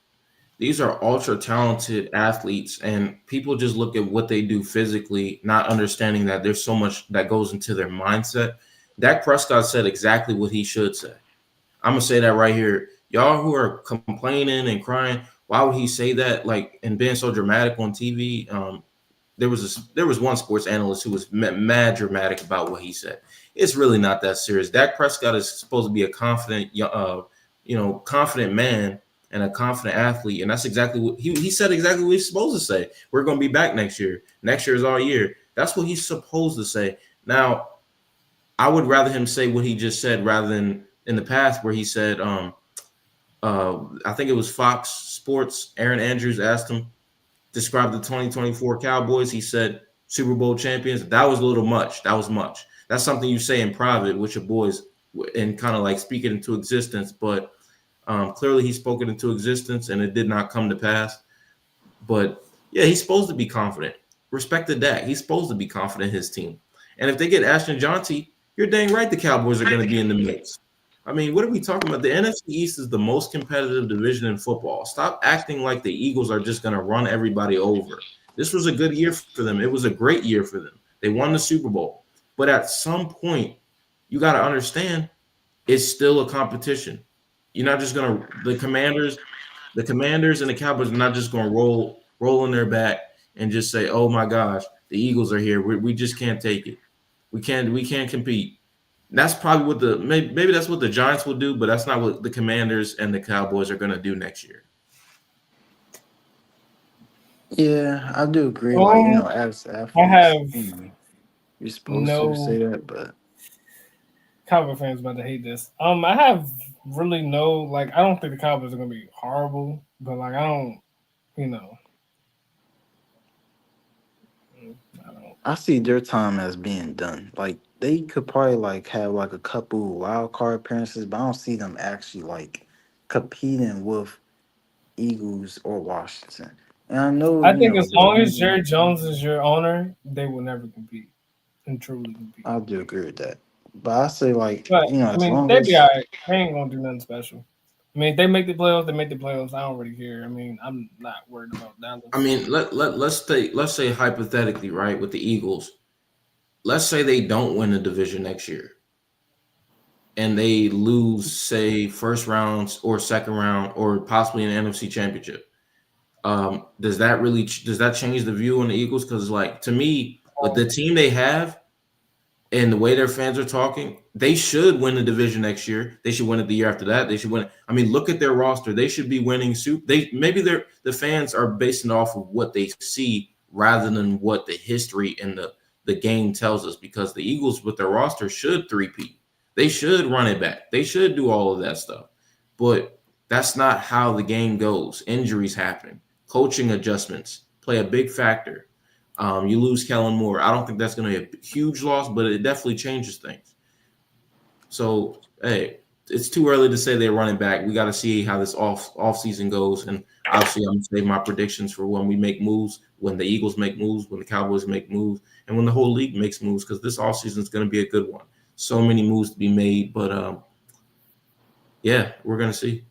these are ultra talented athletes, and people just look at what they do physically, not understanding that there's so much that goes into their mindset. Dak Prescott said exactly what he should say. I'm gonna say that right here. Y'all who are complaining and crying, why would he say that? Like, and being so dramatic on TV. There was one sports analyst who was mad dramatic about what he said. It's really not that serious. Dak Prescott is supposed to be a confident, confident man and a confident athlete, and that's exactly what he said. Exactly what he's supposed to say. We're going to be back next year. Next year is our year. That's what he's supposed to say. Now, I would rather him say what he just said rather than in the past where he said, I think it was Fox Sports. Aaron Andrews asked him describe the 2024 Cowboys. He said Super Bowl champions. That was a little much. That was much. That's something you say in private with your boys and kind of like speak it into existence. But clearly he spoke it into existence and it did not come to pass. But yeah, he's supposed to be confident. Respect the Dak. He's supposed to be confident in his team. And if they get Ashton Johnson, you're dang right the Cowboys are going to be in the mix. I mean, what are we talking about? The NFC East is the most competitive division in football. Stop acting like the Eagles are just going to run everybody over. This was a good year for them. It was a great year for them. They won the Super Bowl. But at some point, you got to understand it's still a competition. You're not just going to the Commanders and the Cowboys are not just going to roll on their back and just say, "Oh my gosh, the Eagles are here. We just can't take it. We can't compete." That's probably what maybe that's what the Giants will do, but that's not what the Commanders and the Cowboys are going to do next year. yeah, I do agree. Like, as I athletes, have you're supposed to say no that, but Cowboy fans about to hate this. I have really no like. I don't think the Cowboys are gonna be horrible, but like I don't, you know, I don't. I see their time as being done. Like they could probably like have like a couple wild card appearances, but I don't see them actually like competing with Eagles or Washington. And I know, I think as the long as Jerry reason Jones is your owner, they will never compete and truly compete. I do agree with that. But I say like, But I as mean, long they be as alright. They ain't gonna do nothing special. I mean, if they make the playoffs, they make the playoffs. I don't really care. I mean, I'm not worried about I Dallas. mean, let's say hypothetically, right, with the Eagles, let's say they don't win the division next year and they lose, say, first rounds or second round or possibly an NFC championship. Does that change the view on the Eagles? Because like to me, with the team they have and the way their fans are talking, they should win the division next year. They should win it the year after that. They should win it. I mean, look at their roster. They should be winning the fans are basing off of what they see rather than what the history and the game tells us, because the Eagles with their roster should three-peat. They should run it back. They should do all of that stuff. But that's not how the game goes. Injuries happen. Coaching adjustments play a big factor. You lose Kellen Moore. I don't think that's going to be a huge loss, but it definitely changes things. So, hey, it's too early to say they're running back. We got to see how this off season goes, and Obviously, I'm gonna say my predictions for when we make moves, when the Eagles make moves, when the Cowboys make moves, and when the whole league makes moves, because this offseason is going to be a good one. So many moves to be made, but yeah, we're gonna see.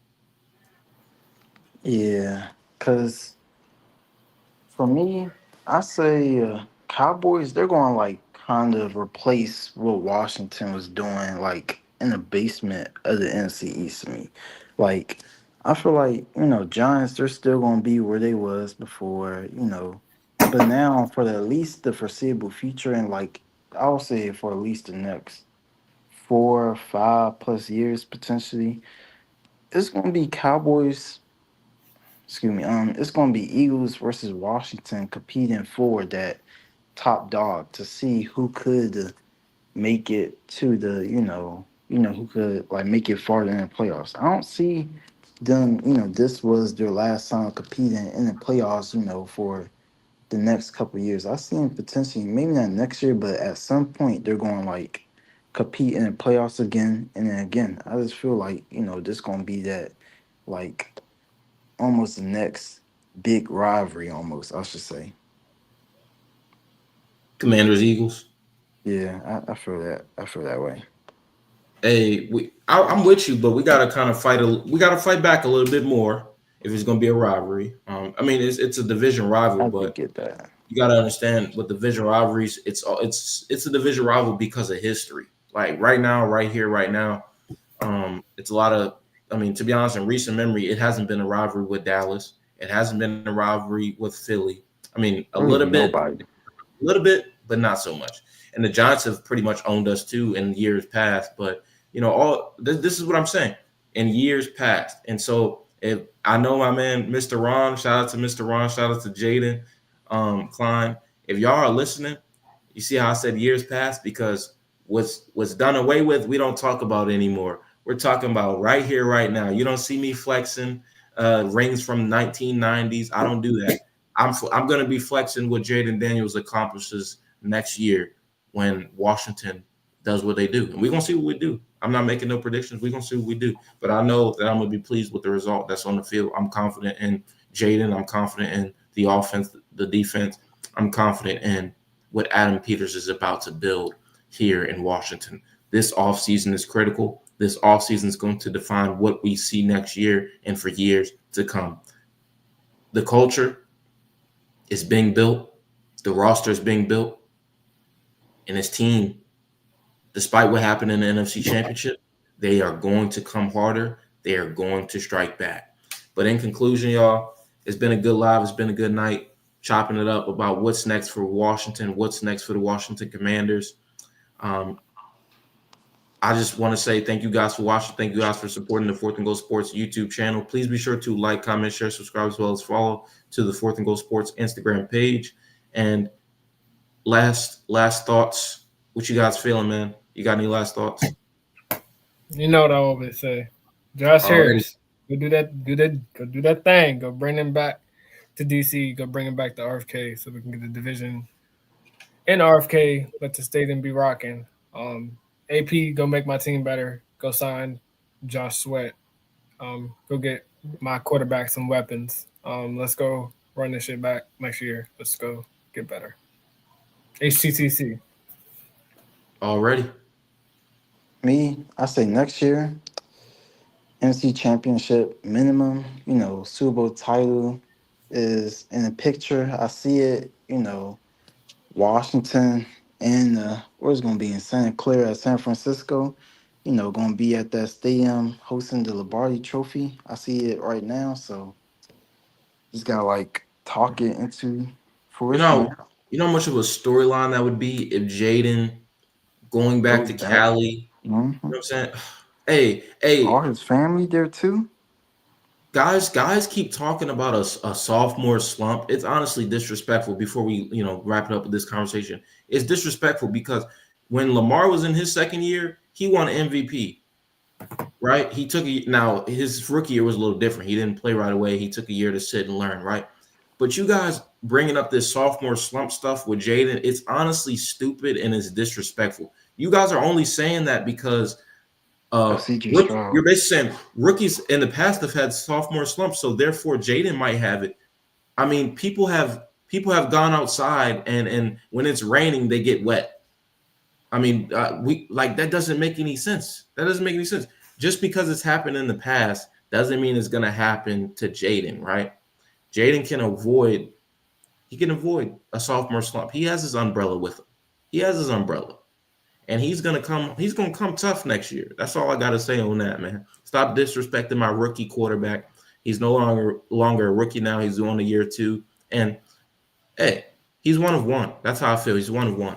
Yeah, because for me, I say Cowboys, they're going to like kind of replace what Washington was doing like in the basement of the NFC East to me. Like, I feel like, Giants, they're still going to be where they was before. But now for at least the foreseeable future and like, I'll say for at least the next 4 or 5 plus years potentially, it's going to be Cowboys, excuse me, it's going to be Eagles versus Washington competing for that top dog to see who could make it to the who could like make it farther in the playoffs. I don't see them. This was their last time competing in the playoffs. For the next couple of years. I see them potentially maybe not next year, but at some point they're going like compete in the playoffs again and then again. I just feel like this gonna be that like almost the next big rivalry almost I should say. Commanders, Eagles. Yeah, I feel that. I feel that way. Hey, I'm with you, but we gotta kind of fight. We gotta fight back a little bit more if it's gonna be a rivalry. I mean, it's a division rival, I did but get that. you got to understand with division rivalries, it's a division rival because of history. Like right now, right here, right now, it's a lot of. I mean, to be honest, in recent memory, it hasn't been a rivalry with Dallas. It hasn't been a rivalry with Philly. I mean, Really nobody. but not so much. And the Giants have pretty much owned us too in years past. But this is what I'm saying in years past. And so if I know my man, Mr. Ron, shout out to Mr. Ron, shout out to Jaden Klein. If y'all are listening, you see how I said years past because what's done away with, we don't talk about anymore. We're talking about right here, right now. You don't see me flexing rings from 1990s. I don't do that. I'm going to be flexing what Jaden Daniels accomplishes next year when Washington does what they do. And we're going to see what we do. I'm not making no predictions. We're going to see what we do. But I know that I'm going to be pleased with the result that's on the field. I'm confident in Jaden. I'm confident in the offense, the defense. I'm confident in what Adam Peters is about to build here in Washington. This offseason is critical. This offseason is going to define what we see next year and for years to come. The culture is being built. The roster is being built. And his team, despite what happened in the NFC Championship, they are going to come harder. They are going to strike back. But in conclusion, y'all, it's been a good live. It's been a good night chopping it up about what's next for Washington, what's next for the Washington Commanders. I just want to say thank you guys for watching. Thank you guys for supporting the Fourth and Goal Sports YouTube channel. Please be sure to like, comment, share, subscribe, as well as follow to the Fourth and Goal Sports Instagram page. And last thoughts. What you guys feeling, man? You got any last thoughts? You know what I always say. Josh Alrighty. Harris, go do that thing. Go bring him back to DC. Go bring him back to RFK so we can get the division in RFK. Let the stadium be rocking. AP, go make my team better. Go sign Josh Sweat. Go get my quarterback some weapons. Let's go run this shit back next year. Let's go get better. HTTC. Already. Me, I say next year, NFC Championship minimum, Super Bowl title is in the picture. I see it, Washington and where's going to be in Santa Clara, San Francisco, going to be at that stadium hosting the Lombardi Trophy. I see it right now, so just got to like talk it into fruition. You know how much of a storyline that would be if Jaden going back Goes to back. Cali. You know what I'm saying? Hey, All his family there too. guys keep talking about a sophomore slump. It's honestly disrespectful. Before we wrap it up with this conversation, it's disrespectful because when Lamar was in his second year, he won MVP. Right? He took now his rookie year was a little different. He didn't play right away. He took a year to sit and learn. Right? But you guys bringing up this sophomore slump stuff with Jaden, it's honestly stupid and it's disrespectful. You guys are only saying that because CJ You're Stroud. basically saying rookies in the past have had sophomore slumps, so therefore Jaden might have it. I mean, people have gone outside and when it's raining, they get wet. I mean, that doesn't make any sense. That doesn't make any sense. Just because it's happened in the past doesn't mean it's gonna happen to Jaden, right? Jaden can avoid a sophomore slump. He has his umbrella with him. He has his umbrella. And he's gonna come tough next year. That's all I gotta say on that, man. Stop disrespecting my rookie quarterback. He's no longer a rookie now. He's on a year 2. And hey, he's one of one. That's how I feel. He's one of one.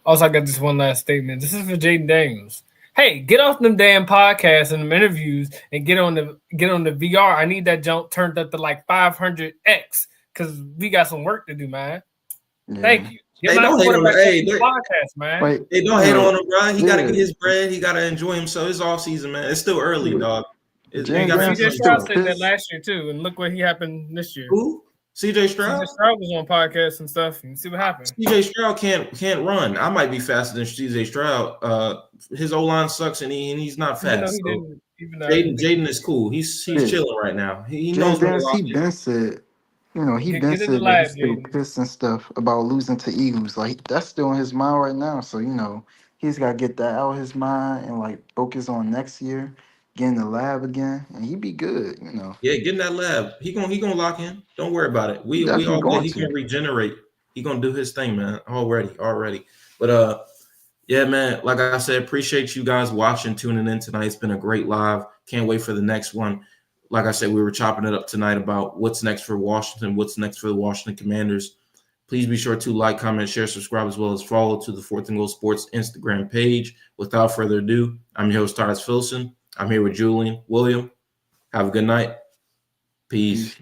Also, I got this one last statement. This is for Jaden Daniels. Hey, get off them damn podcasts and them interviews and get on the VR. I need that jump turned up to like 500x because we got some work to do, man. Yeah. Thank you. Hey, don't hate on the podcast, man. Hey, don't hate on him, bro. He got to get his bread. He got to enjoy himself. It's off season, man. It's still early, dog. CJ Stroud said that last year too, and look what he happened this year. Who? CJ Stroud? CJ Stroud was on podcasts and stuff. You see what happened. CJ Stroud can't run. I might be faster than CJ Stroud. His O-line sucks, and he's not fast. Jaden is cool. He's chilling right now. He knows what he been said. He been said that he's still pissed and stuff about losing to Eagles. Like that's still in his mind right now. So he's got to get that out of his mind and like focus on next year, get in the lab again, and he'd be good. Yeah, get in that lab. He gonna lock in. Don't worry about it. We all know he can regenerate. He gonna do his thing, man. Already. But yeah, man. Like I said, appreciate you guys watching, tuning in tonight. It's been a great live. Can't wait for the next one. Like I said, we were chopping it up tonight about what's next for Washington, what's next for the Washington Commanders. Please be sure to like, comment, share, subscribe, as well as follow to the 4th and Goal Sports Instagram page. Without further ado, I'm your host, Tyrus Filson. I'm here with Julian William. Have a good night. Peace.